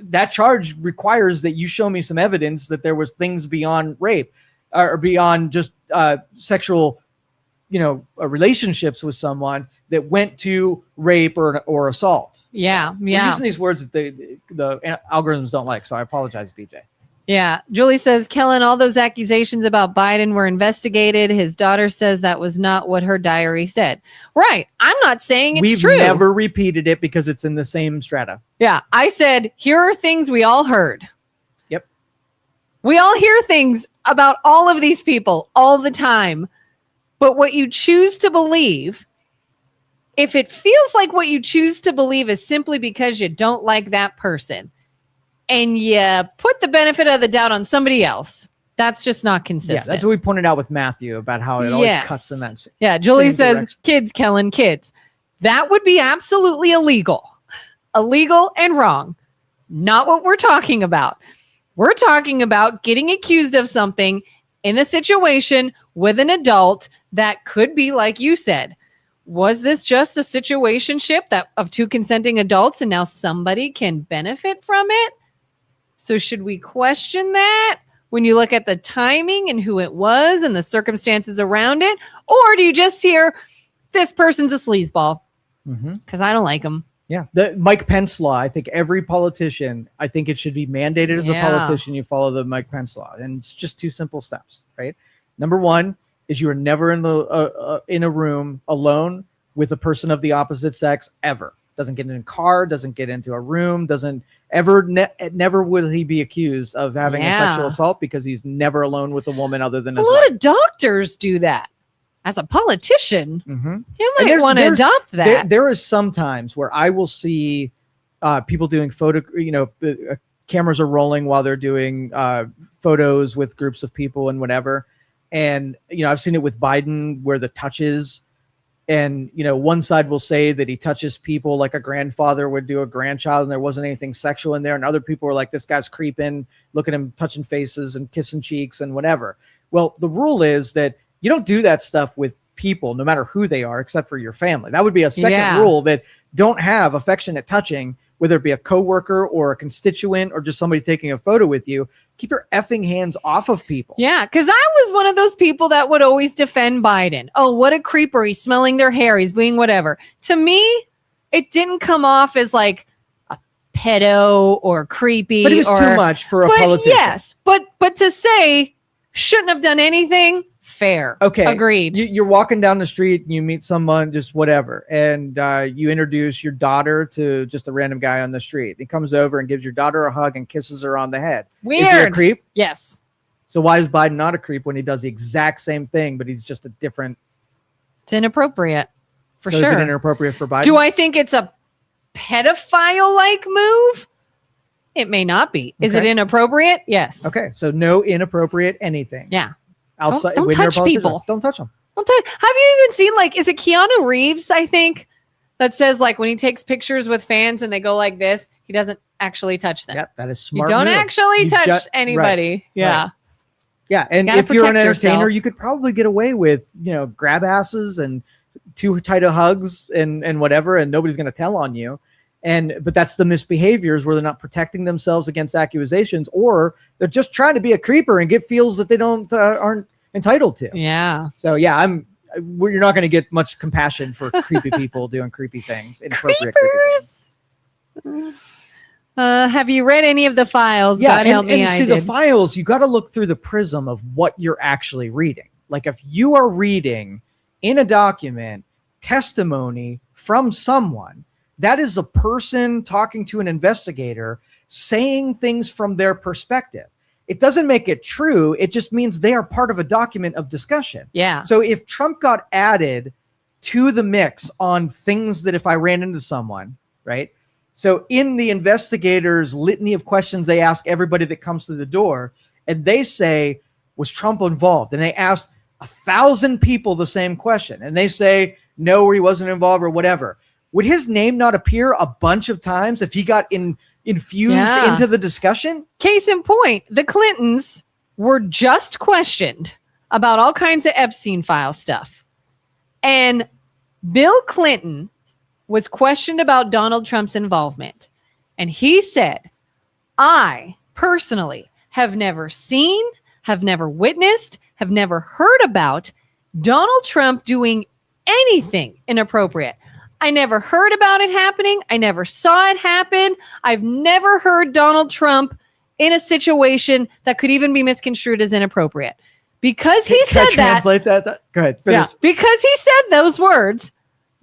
That charge requires that you show me some evidence that there was things beyond rape or beyond just sexual, relationships with someone that went to rape or assault. Yeah. We're using these words that the algorithms don't like, so I apologize, BJ. Yeah. Julie says, Kelin, all those accusations about Biden were investigated. His daughter says that was not what her diary said. Right. I'm not saying it's true. We've never repeated it because it's in the same strata. Yeah. I said, here are things we all heard. Yep. We all hear things about all of these people all the time. But what you choose to believe, if it feels like what you choose to believe is simply because you don't like that person and you put the benefit of the doubt on somebody else, that's just not consistent. Yeah, that's what we pointed out with Matthew about how it always cuts in that. Yeah, Julie says, direction. Kids, Kelin, kids. That would be absolutely illegal. Illegal and wrong. Not what we're talking about. We're talking about getting accused of something in a situation with an adult that could be, like you said, was this just a situationship of two consenting adults and now somebody can benefit from it? So should we question that? when you look at the timing and who it was and the circumstances around it? Or do you just hear this person's a sleazeball? Because I don't like him. Yeah. The Mike Pence law. I think every politician, I think it should be mandated as a politician, you follow the Mike Pence law. And it's just 2 simple steps, right? Number 1 is you are never in a room alone with a person of the opposite sex ever. Doesn't get in a car, doesn't get into a room, doesn't ever, never will he be accused of having a sexual assault because he's never alone with a woman other than his wife. A lot of doctors do that. As a politician, you might want to adopt that. There is some times where I will see people doing cameras are rolling while they're doing photos with groups of people and whatever. And, I've seen it with Biden where the touches and, one side will say that he touches people like a grandfather would do a grandchild and there wasn't anything sexual in there. And other people are like, this guy's creeping, look at him touching faces and kissing cheeks and whatever. Well, the rule is that you don't do that stuff with people, no matter who they are, except for your family. That would be a second rule, that don't have affectionate touching, whether it be a coworker or a constituent or just somebody taking a photo with you. Keep your effing hands off of people. Yeah, because I was one of those people that would always defend Biden. Oh, what a creeper. He's smelling their hair. He's being whatever. To me, it didn't come off as like a pedo or creepy. But it was too much for a politician. Yes, but to say shouldn't have done anything, fair. Okay. Agreed. You're walking down the street and you meet someone, just whatever, and you introduce your daughter to just a random guy on the street. He comes over and gives your daughter a hug and kisses her on the head. Weird. Is he a creep? Yes. So why is Biden not a creep when he does the exact same thing, but he's just a different? It's inappropriate. For sure. Is it inappropriate for Biden? Do I think it's a pedophile-like move? It may not be. Is it inappropriate? Yes. Okay. So no inappropriate anything. Yeah. Outside, don't touch people. Don't touch them. Have you even seen, like, is it Keanu Reeves, I think, that says, like, when he takes pictures with fans and they go like this, he doesn't actually touch them. Yeah, that is smart. You don't actually touch anybody. Right. Yeah. Right. Yeah. And if you're an entertainer, you could probably get away with, grab asses and too tight of hugs and whatever, and nobody's going to tell on you. But that's the misbehaviors where they're not protecting themselves against accusations, or they're just trying to be a creeper and get feels that they aren't entitled to. Yeah. So yeah, you're not going to get much compassion for creepy people doing creepy things. Inappropriate Creepers. Creepy things. Have you read any of the files? Yeah, God help me. The files, you got to look through the prism of what you're actually reading. Like if you are reading in a document testimony from someone, that is a person talking to an investigator saying things from their perspective. It doesn't make it true. It just means they are part of a document of discussion. Yeah. So if Trump got added to the mix on things that if I ran into someone, right? So in the investigators' litany of questions, they ask everybody that comes to the door, and they say, was Trump involved? And they asked 1,000 people the same question. And they say, no, or he wasn't involved or whatever. Would his name not appear a bunch of times if he got infused into the discussion? Case in point, the Clintons were just questioned about all kinds of Epstein file stuff. And Bill Clinton was questioned about Donald Trump's involvement. And he said, I personally have never seen, have never witnessed, have never heard about Donald Trump doing anything inappropriate. I never heard about it happening. I never saw it happen. I've never heard Donald Trump in a situation that could even be misconstrued as inappropriate. Because he said that. Translate that. Go ahead. Finish. Yeah, because he said those words,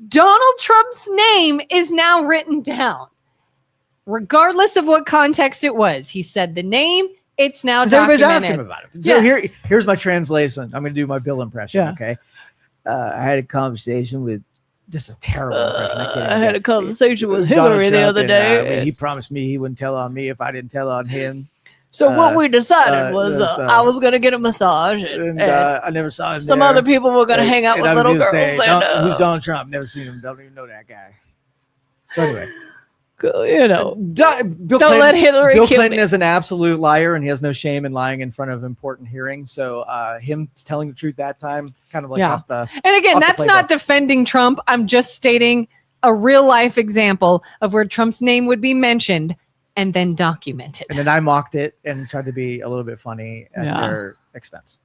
Donald Trump's name is now written down. Regardless of what context it was. He said the name, it's now documented. Everybody's asking about it. So here's my translation. I'm going to do my Bill impression, okay? I had a conversation with, this is a terrible impression. I had a conversation with Hillary the other day. He promised me he wouldn't tell on me if I didn't tell on him. So what we decided was I was going to get a massage. And I never saw him. Some other people were going to hang out with little girls. Who's Donald Trump? Never seen him. Don't even know that guy. So anyway. Don't let Hillary Bill kill Clinton me. is an absolute liar, and he has no shame in lying in front of important hearings. So him telling the truth that time, kind of like off the. And again, off that's not defending Trump. I'm just stating a real life example of where Trump's name would be mentioned, and then document it. And then I mocked it and tried to be a little bit funny at their expense.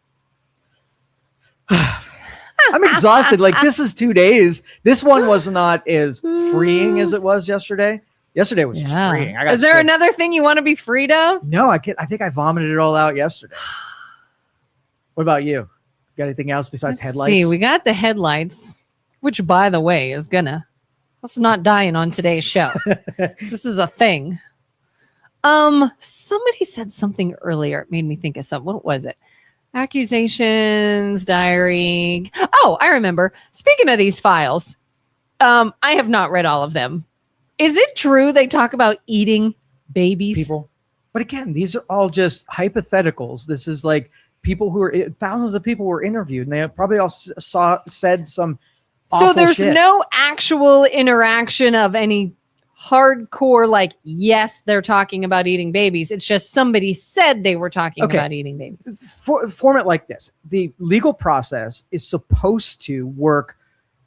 I'm exhausted. Like, this is 2 days. This one was not as freeing as it was yesterday. Yesterday was just freeing. Is there another thing you want to be freed of? No, I think I vomited it all out yesterday. What about you? Got anything else besides headlights? See, we got the headlights, which, by the way, is let's not dying on today's show. This is a thing. Somebody said something earlier. It made me think of something. What was it? Accusations, diary. Oh, I remember. Speaking of these files, I have not read all of them. Is it true they talk about eating babies? People. But again, these are all just hypotheticals. This is like people thousands of people were interviewed, and they probably all said some awful So there's shit. no actual interaction of any hardcore, like, yes, they're talking about eating babies. It's just somebody said they were talking about eating babies. Form it like this. The legal process is supposed to work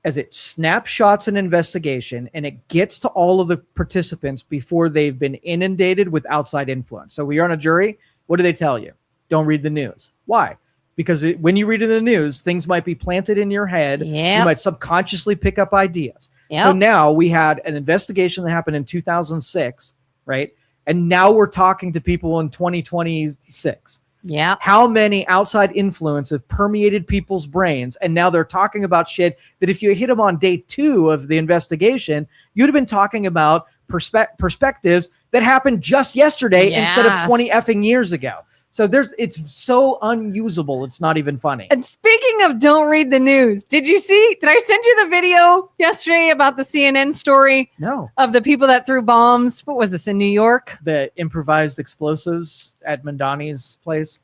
as it snapshots an investigation, and it gets to all of the participants before they've been inundated with outside influence. So you're on a jury. What do they tell you? Don't read the news. Why? Because when you read in the news, things might be planted in your head. Yep. You might subconsciously pick up ideas. Yep. So now we had an investigation that happened in 2006, right? And now we're talking to people in 2026. Yeah. How many outside influence have permeated people's brains? And now they're talking about shit that if you hit them on day 2 of the investigation, you'd have been talking about perspectives that happened just yesterday instead of 20 effing years ago. So it's so unusable. It's not even funny. And speaking of don't read the news, did I send you the video yesterday about the CNN story? No. Of the people that threw bombs? What was this, in New York? The improvised explosives at Mandani's place.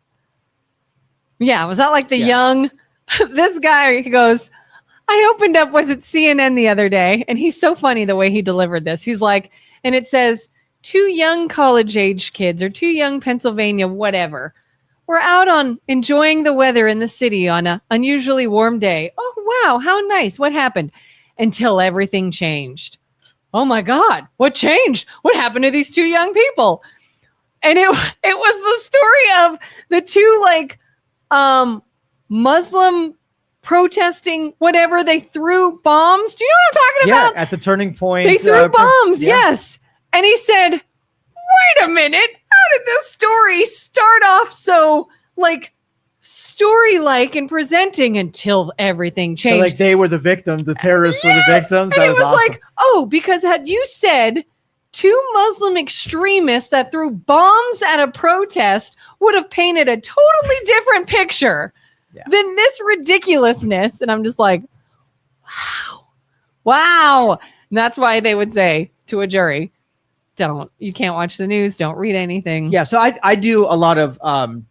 Yeah. Was that like young, this guy, he goes, I opened up, was it CNN the other day? And he's so funny the way he delivered this. He's like, and it says, 2 young college-age kids or 2 young Pennsylvania, whatever, were out on enjoying the weather in the city on an unusually warm day. Oh, wow, how nice. What happened? Until everything changed. Oh, my God, what changed? What happened to these 2 young people? And it was the story of the 2, Muslim protesting, whatever. They threw bombs. Do you know what I'm talking about? Yeah, at the turning point. They threw bombs, yes. And he said, wait a minute, how did this story start off so, story-like and presenting until everything changed? So, they were the victims, the terrorists were the victims? And That it was awesome. like, because had you said 2 Muslim extremists that threw bombs at a protest would have painted a totally different picture than this ridiculousness. And I'm just like, wow. And that's why they would say to a jury, you can't watch the news, don't read anything. Yeah, so I do a lot of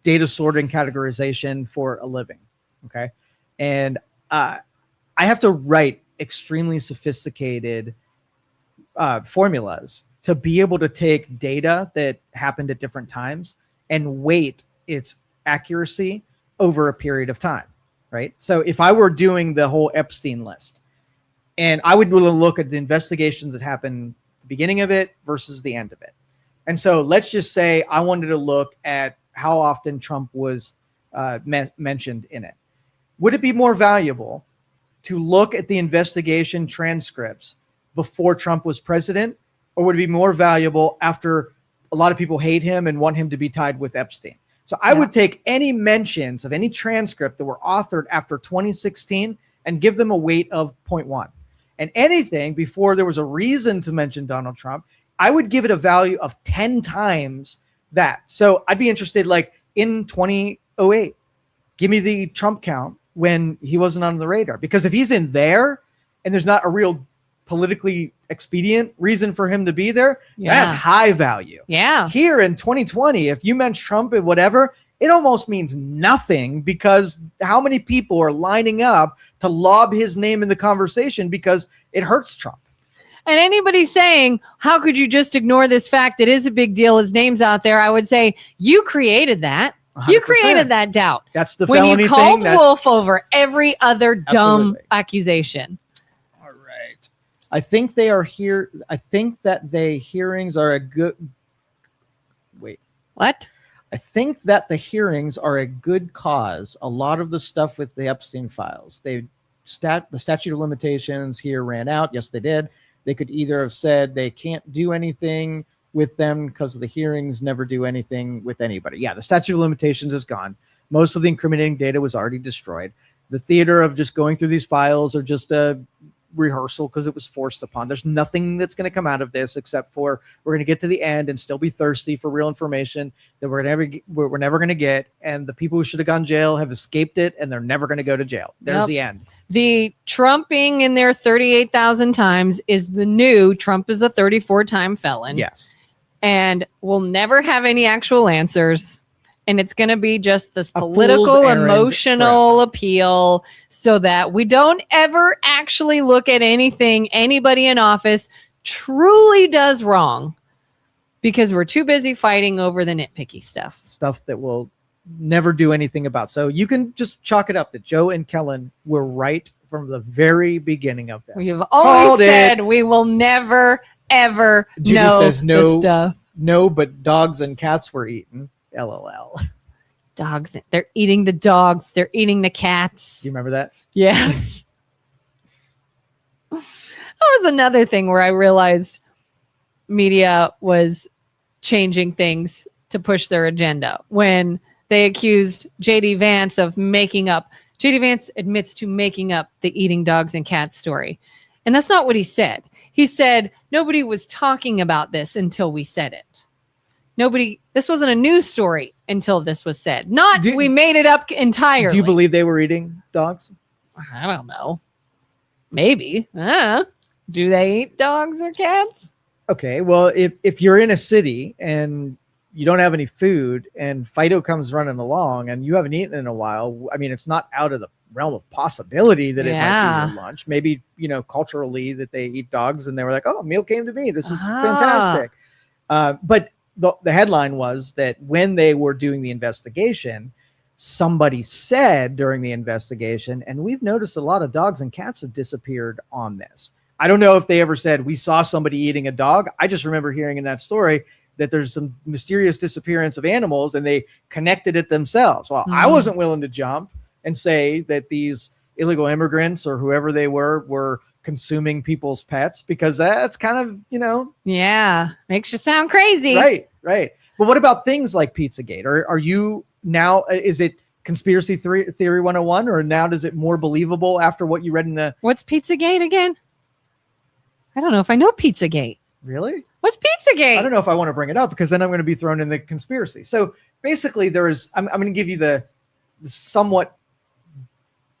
data sorting categorization for a living, okay? And I have to write extremely sophisticated formulas to be able to take data that happened at different times and weight its accuracy over a period of time, right? So if I were doing the whole Epstein list, and I would look at the investigations that happened beginning of it versus the end of it. And so let's just say I wanted to look at how often Trump was mentioned in it. Would it be more valuable to look at the investigation transcripts before Trump was president, or would it be more valuable after a lot of people hate him and want him to be tied with Epstein? So I would take any mentions of any transcript that were authored after 2016 and give them a weight of 0.1. And anything before there was a reason to mention Donald Trump, I would give it a value of 10 times that. So I'd be interested, in 2008, give me the Trump count when he wasn't on the radar. Because if he's in there and there's not a real politically expedient reason for him to be there, that's high value. Yeah. Here in 2020, if you mention Trump and whatever, it almost means nothing, because how many people are lining up to lob his name in the conversation because it hurts Trump. And anybody saying, how could you just ignore this fact that is a big deal, his name's out there, I would say, you created that. 100%. You created that doubt. That's the when felony you called thing. Wolf over every other dumb accusation. All right. I think they are here. I think that the hearings are Wait. What? I think that the hearings are a good cause. A lot of the stuff with the Epstein files, the statute of limitations here ran out. Yes, they did. They could either have said they can't do anything with them because of the hearings, never do anything with anybody. Yeah, the statute of limitations is gone. Most of the incriminating data was already destroyed. The theater of just going through these files are just a rehearsal because it was forced upon. There's nothing that's going to come out of this except for we're going to get to the end and still be thirsty for real information that we're never going to get. And the people who should have gone to jail have escaped it, and they're never going to go to jail. There's the end. The Trumping in there 38,000 times is the new Trump is a 34-time felon. Yes. And we'll never have any actual answers. And it's going to be just this political, emotional appeal so that we don't ever actually look at anything anybody in office truly does wrong because we're too busy fighting over the nitpicky stuff. Stuff that we'll never do anything about. So you can just chalk it up that Joe and Kelin were right from the very beginning of this. We've always said we will never, ever know says no, the stuff. No, but dogs and cats were eaten. LOL. Dogs. They're eating the dogs. They're eating the cats. Do you remember that? Yes. That was another thing where I realized media was changing things to push their agenda. When they accused J.D. Vance of making up. J.D. Vance admits to making up the eating dogs and cats story. And that's not what he said. He said nobody was talking about this until we said it. This wasn't a news story until this was said. We made it up entirely. Do you believe they were eating dogs? I don't know. Maybe. Do they eat dogs or cats? Okay, well, if you're in a city and you don't have any food and Fido comes running along and you haven't eaten in a while, I mean, it's not out of the realm of possibility that it might be your lunch. Maybe, culturally that they eat dogs and they were like, oh, a meal came to me. This is fantastic. But the headline was that when they were doing the investigation, somebody said during the investigation, and we've noticed a lot of dogs and cats have disappeared on this. I don't know if they ever said we saw somebody eating a dog. I just remember hearing in that story that there's some mysterious disappearance of animals and they connected it themselves. Well, I wasn't willing to jump and say that these illegal immigrants or whoever they were consuming people's pets, because that's kind of, Yeah. Makes you sound crazy. Right. But what about things like Pizzagate? Are you now, is it conspiracy theory 101, or now does it more believable after what you read in the... What's Pizzagate again? I don't know if I know Pizzagate. Really? What's Pizzagate? I don't know if I want to bring it up because then I'm going to be thrown in the conspiracy. So basically I'm going to give you the somewhat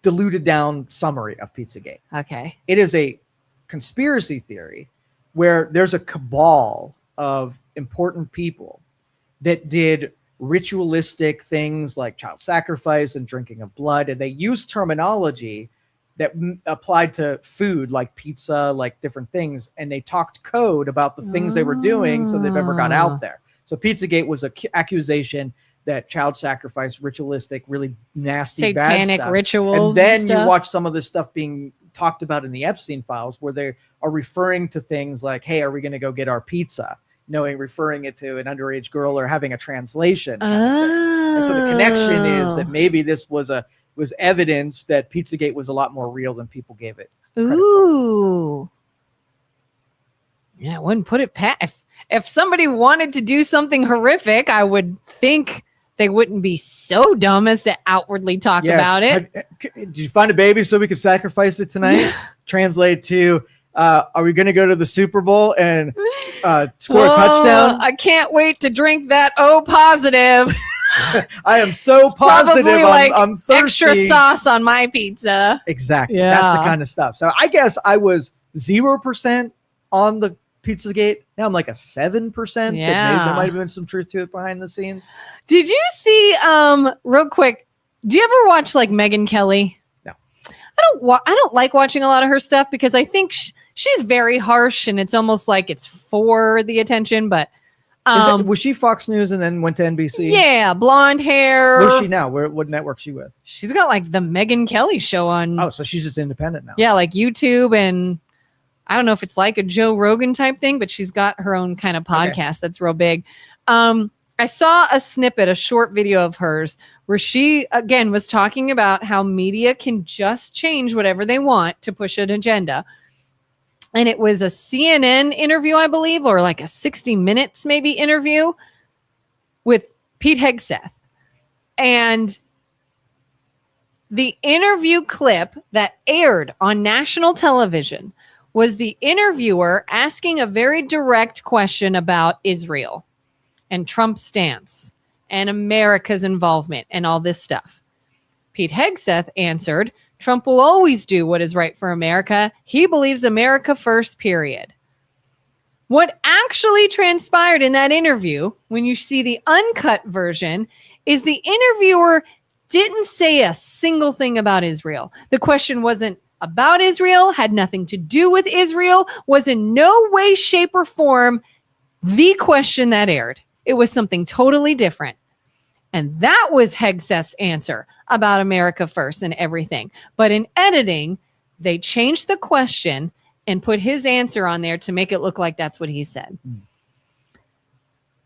diluted down summary of Pizzagate. Okay. It is a conspiracy theory where there's a cabal of important people that did ritualistic things like child sacrifice and drinking of blood. And they used terminology that applied to food, like pizza, like different things. And they talked code about the things they were doing so they never got out there. So Pizzagate was an accusation that child sacrifice, ritualistic, really nasty, satanic bad stuff. rituals. And then you watch some of this stuff being talked about in the Epstein files where they are referring to things like, hey, are we going to go get our pizza? Referring it to an underage girl or having a translation. And so the connection is that maybe this was evidence that Pizzagate was a lot more real than people gave it credit for. Yeah, I wouldn't put it past. If somebody wanted to do something horrific, I would think they wouldn't be so dumb as to outwardly talk about it. Did you find a baby so we could sacrifice it tonight? Translate to, are we going to go to the Super Bowl and score a touchdown? I can't wait to drink that O positive. I am so positive I'm thirsty. Extra sauce on my pizza. Exactly. Yeah. That's the kind of stuff. So I guess I was 0% on the Pizzagate. Now I'm like a 7%. Yeah. There might have been some truth to it behind the scenes. Did you see, real quick, do you ever watch like Megyn Kelly? No. I don't like watching a lot of her stuff because I think she's very harsh and it's almost like it's for the attention, but was she Fox News and then went to NBC? Yeah, blonde hair. Where's she now? What network she with? She's got like the Megyn Kelly show on. Oh, so she's just independent now. Yeah, like YouTube, and I don't know if it's like a Joe Rogan type thing, but she's got her own kind of podcast that's real big. I saw a snippet, a short video of hers, where she, again, was talking about how media can just change whatever they want to push an agenda. And it was a CNN interview, I believe, or like a 60 Minutes maybe interview with Pete Hegseth. And the interview clip that aired on national television was the interviewer asking a very direct question about Israel and Trump's stance and America's involvement and all this stuff. Pete Hegseth answered, Trump will always do what is right for America. He believes America first, period. What actually transpired in that interview, when you see the uncut version, is the interviewer didn't say a single thing about Israel. The question wasn't about Israel, had nothing to do with Israel, was in no way, shape, or form the question that aired. It was something totally different. And that was Hegseth's answer about America first and everything. But in editing, they changed the question and put his answer on there to make it look like that's what he said.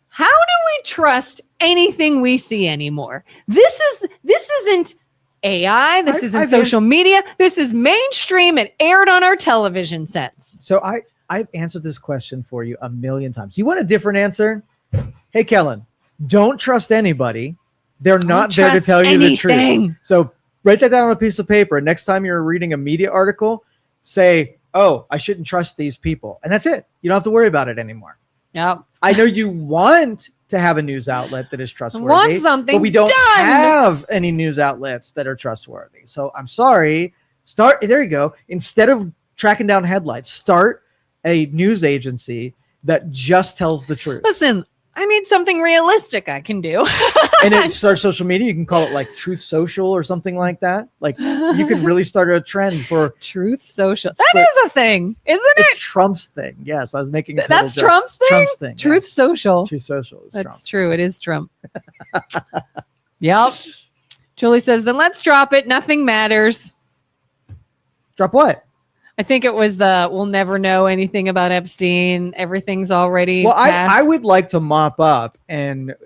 How do we trust anything we see anymore? This isn't AI. This isn't social media. This is mainstream and aired on our television sets. So I've answered this question for you a million times. You want a different answer? Hey, Kelin, don't trust anybody. They're not there to tell you the truth. So write that down on a piece of paper. Next time you're reading a media article, say, oh, I shouldn't trust these people. And that's it. You don't have to worry about it anymore. Yep. I know you want to have a news outlet that is trustworthy, but we don't have any news outlets that are trustworthy. So I'm sorry. There you go. Instead of tracking down headlines, start a news agency that just tells the truth. Listen, I need something realistic I can do. And it starts social media. You can call it like Truth Social or something like that. Like you can really start a trend for Truth Social. That is a thing, isn't it? It's Trump's thing. Yes, I was making a That's joke. Trump's thing? Trump's thing. Truth Social. Truth Social is That's Trump. true. It is Trump. Yep. Julie says, then let's drop it. Nothing matters. Drop what? I think it was we'll never know anything about Epstein. Everything's already passed. I would like to mop up and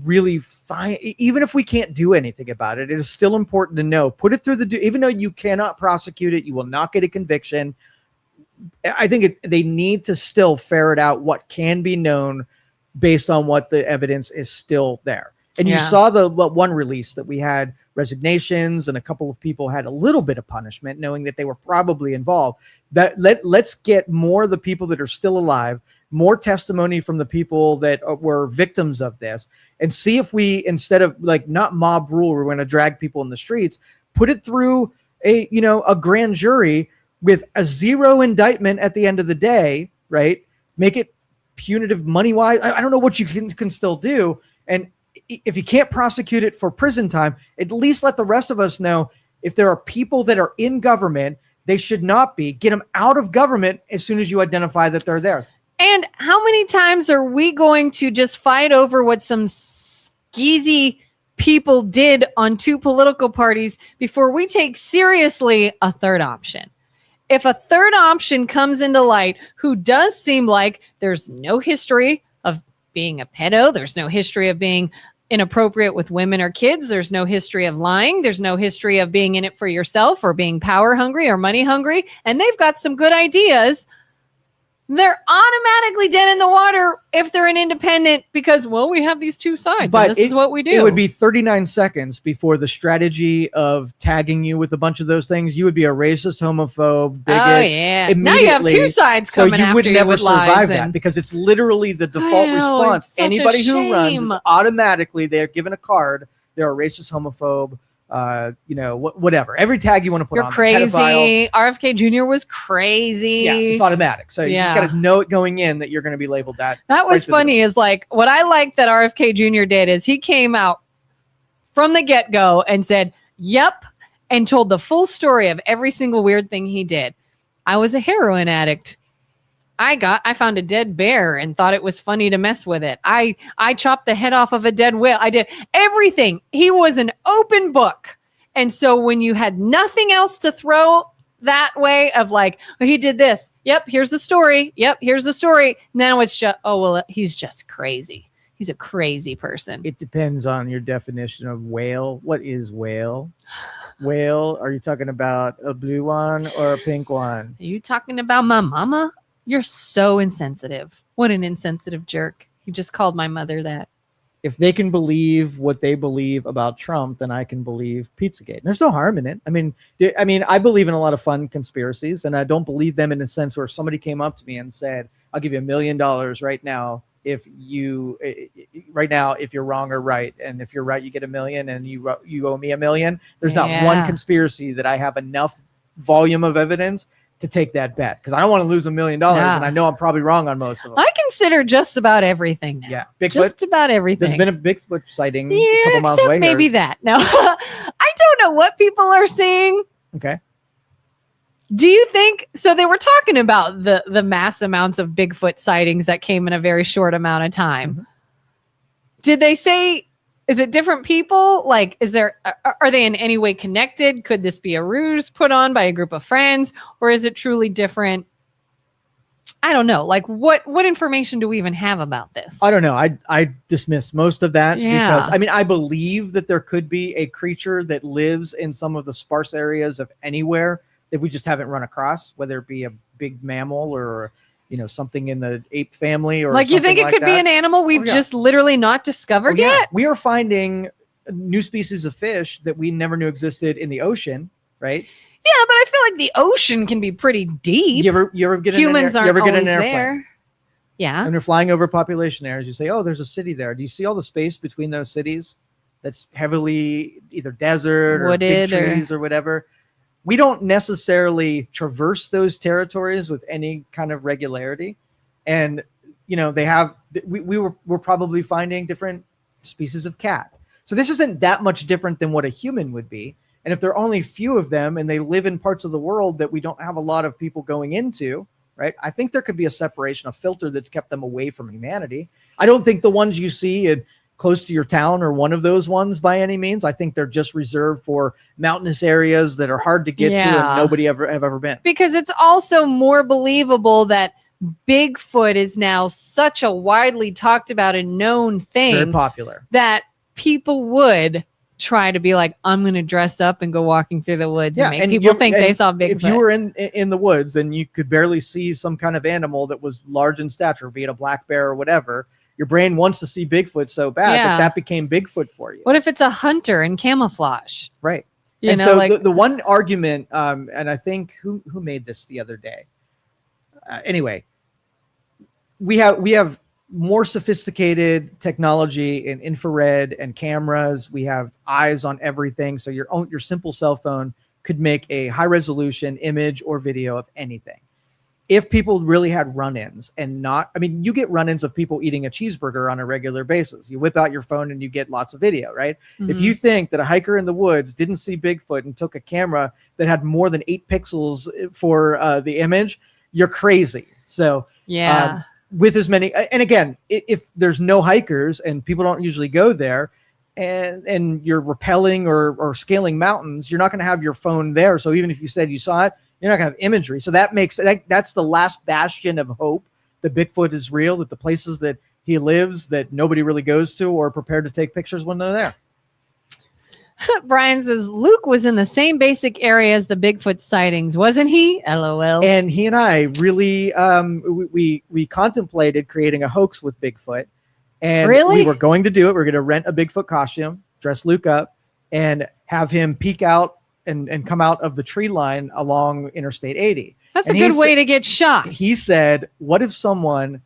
really find, even if we can't do anything about it, it is still important to know. Put it through even though you cannot prosecute it, you will not get a conviction. I think they need to still ferret out what can be known based on what the evidence is still there. And you saw the one release that we had resignations and a couple of people had a little bit of punishment knowing that they were probably involved. That let's get more of the people that are still alive, more testimony from the people that were victims of this, and see if we, instead of like not mob rule, we're going to drag people in the streets, put it through a grand jury with a zero indictment at the end of the day, right? Make it punitive money wise. I don't know what you can still do. And if you can't prosecute it for prison time, at least let the rest of us know if there are people that are in government, they should not be. Get them out of government as soon as you identify that they're there. And how many times are we going to just fight over what some skeezy people did on two political parties before we take seriously a third option? If a third option comes into light who does seem like there's no history of being a pedo, there's no history of being inappropriate with women or kids, there's no history of lying, there's no history of being in it for yourself or being power hungry or money hungry, and they've got some good ideas, they're automatically dead in the water if they're an independent because, well, we have these two sides but and this is what we do. It would be 39 seconds before the strategy of tagging you with a bunch of those things. You would be a racist, homophobe, bigot. Oh, yeah. Now you have two sides coming after you. So you would never survive that because it's literally the default response. Anybody who runs is automatically, they're given a card. They're a racist, homophobe, whatever. Every tag you want to put on. You're crazy. Pedophile. RFK Jr. was crazy. Yeah, it's automatic. So you just got to know it going in that you're going to be labeled that. That was funny is like what I like that RFK Jr. did is he came out from the get-go and said, yep, and told the full story of every single weird thing he did. I was a heroin addict. I found a dead bear and thought it was funny to mess with it. I chopped the head off of a dead whale. I did everything. He was an open book. And so when you had nothing else to throw that way of like, oh, he did this. Yep, here's the story. Yep, here's the story. Now it's just, oh, well, he's just crazy. He's a crazy person. It depends on your definition of whale. What is whale? Whale, are you talking about a blue one or a pink one? Are you talking about my mama? You're so insensitive. What an insensitive jerk. You just called my mother that. If they can believe what they believe about Trump, then I can believe Pizzagate. There's no harm in it. I mean, I believe in a lot of fun conspiracies, and I don't believe them in a sense where somebody came up to me and said, "I'll give you $1 million right now if you're wrong or right, and if you're right, you get $1 million, and you owe me $1 million." There's not one conspiracy that I have enough volume of evidence to take that bet, because I don't want to lose $1 million, and I know I'm probably wrong on most of them. I consider just about everything now. Yeah, Bigfoot. Just about everything. There's been a Bigfoot sighting a couple miles away. Maybe that. No, I don't know what people are saying. Okay. Do you think so? They were talking about the mass amounts of Bigfoot sightings that came in a very short amount of time. Mm-hmm. Did they say? Is it different people? Like, are they in any way connected? Could this be a ruse put on by a group of friends, or is it truly different? I don't know. Like, what information do we even have about this? I don't know. I dismiss most of that because I believe that there could be a creature that lives in some of the sparse areas of anywhere that we just haven't run across, whether it be a big mammal or something in the ape family, or like, you think it could be an animal we've just literally not discovered yet? We are finding new species of fish that we never knew existed in the ocean, right? Yeah, but I feel like the ocean can be pretty deep. You ever get humans aren't always get in an airplane? There. Yeah. When you're flying over population areas, you say, "Oh, there's a city there." Do you see all the space between those cities that's heavily either desert or big trees or whatever? We don't necessarily traverse those territories with any kind of regularity. And, we're probably finding different species of cat. So this isn't that much different than what a human would be. And if there are only few of them and they live in parts of the world that we don't have a lot of people going into, right? I think there could be a separation, a filter that's kept them away from humanity. I don't think the ones you see close to your town are one of those ones by any means. I think they're just reserved for mountainous areas that are hard to get to and nobody have ever been. Because it's also more believable that Bigfoot is now such a widely talked about and known thing. It's very popular. That people would try to be like, I'm going to dress up and go walking through the woods and make people think they saw Bigfoot. If you were in the woods and you could barely see some kind of animal that was large in stature, be it a black bear or whatever, your brain wants to see Bigfoot so bad that became Bigfoot for you. What if it's a hunter in camouflage? Right. The one argument, and I think who made this the other day? Anyway, we have more sophisticated technology in infrared and cameras. We have eyes on everything. So your simple cell phone could make a high resolution image or video of anything. If people really had run-ins you get run-ins of people eating a cheeseburger on a regular basis. You whip out your phone and you get lots of video, right? Mm-hmm. If you think that a hiker in the woods didn't see Bigfoot and took a camera that had more than 8 pixels for the image, you're crazy. So with as many, and again, if there's no hikers and people don't usually go there, and you're rappelling or scaling mountains, you're not going to have your phone there. So even if you said you saw it, you're not going to have imagery. So that's the last bastion of hope that Bigfoot is real, that the places that he lives that nobody really goes to or prepared to take pictures when they're there. Brian says, Luke was in the same basic area as the Bigfoot sightings, wasn't he? LOL. And he and I really, we contemplated creating a hoax with Bigfoot. And we were going to do it. We're going to rent a Bigfoot costume, dress Luke up, and have him peek out and come out of the tree line along Interstate 80. That's a good way to get shot. He said, what if someone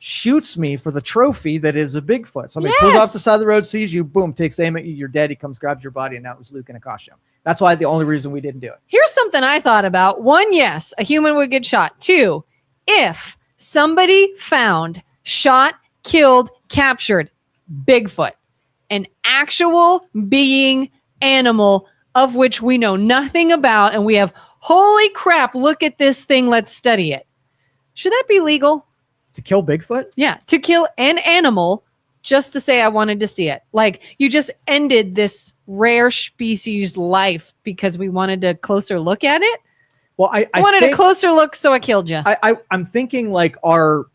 shoots me for the trophy that is a Bigfoot? Somebody pulls off the side of the road, sees you, boom, takes aim at you, you're dead. He comes, grabs your body, and now it was Luke in a costume. That's why the only reason we didn't do it. Here's something I thought about. 1, yes, a human would get shot. 2, if somebody found, shot, killed, captured Bigfoot, an actual being animal of which we know nothing about, and we have, holy crap, look at this thing, let's study it. Should that be legal? To kill Bigfoot? Yeah, to kill an animal just to say I wanted to see it. Like, you just ended this rare species life because we wanted a closer look at it? Well, I wanted a closer look, so I killed you. I'm thinking like our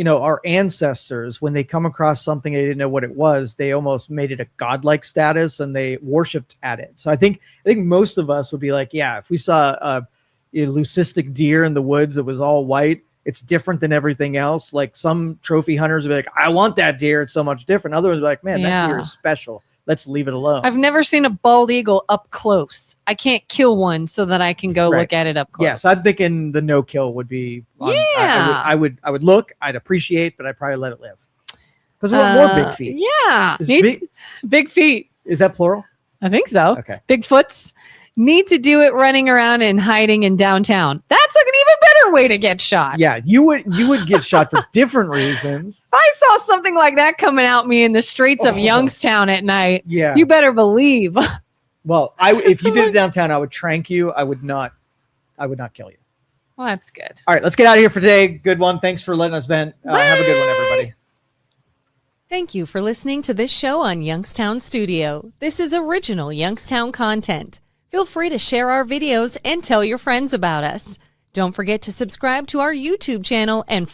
our ancestors, when they come across something they didn't know what it was, they almost made it a godlike status and they worshipped at it. So I think most of us would be like, yeah, if we saw a leucistic deer in the woods that was all white, it's different than everything else. Like some trophy hunters would be like, I want that deer. It's so much different. Others would be like, man, that deer is special. Let's leave it alone. I've never seen a bald eagle up close. I can't kill one so that I can go look at it up close. Yeah, so I'm thinking the no kill would be. I would look. I'd appreciate, but I'd probably let it live. Because we want more big feet. Yeah, big feet. Is that plural? I think so. Okay. Bigfoots need to do it running around and hiding in downtown. That's an even better way to get shot. Yeah, you would get shot for different reasons. If I saw something like that coming at me in the streets of Youngstown at night, you better believe. Well, if you did it downtown, I would trank you. I would not kill you. Well, that's good. All right, let's get out of here for today. Good one. Thanks for letting us vent. Have a good one, everybody. Thank you for listening to this show on Youngstown Studio. This is original Youngstown content. Feel free to share our videos and tell your friends about us. Don't forget to subscribe to our YouTube channel and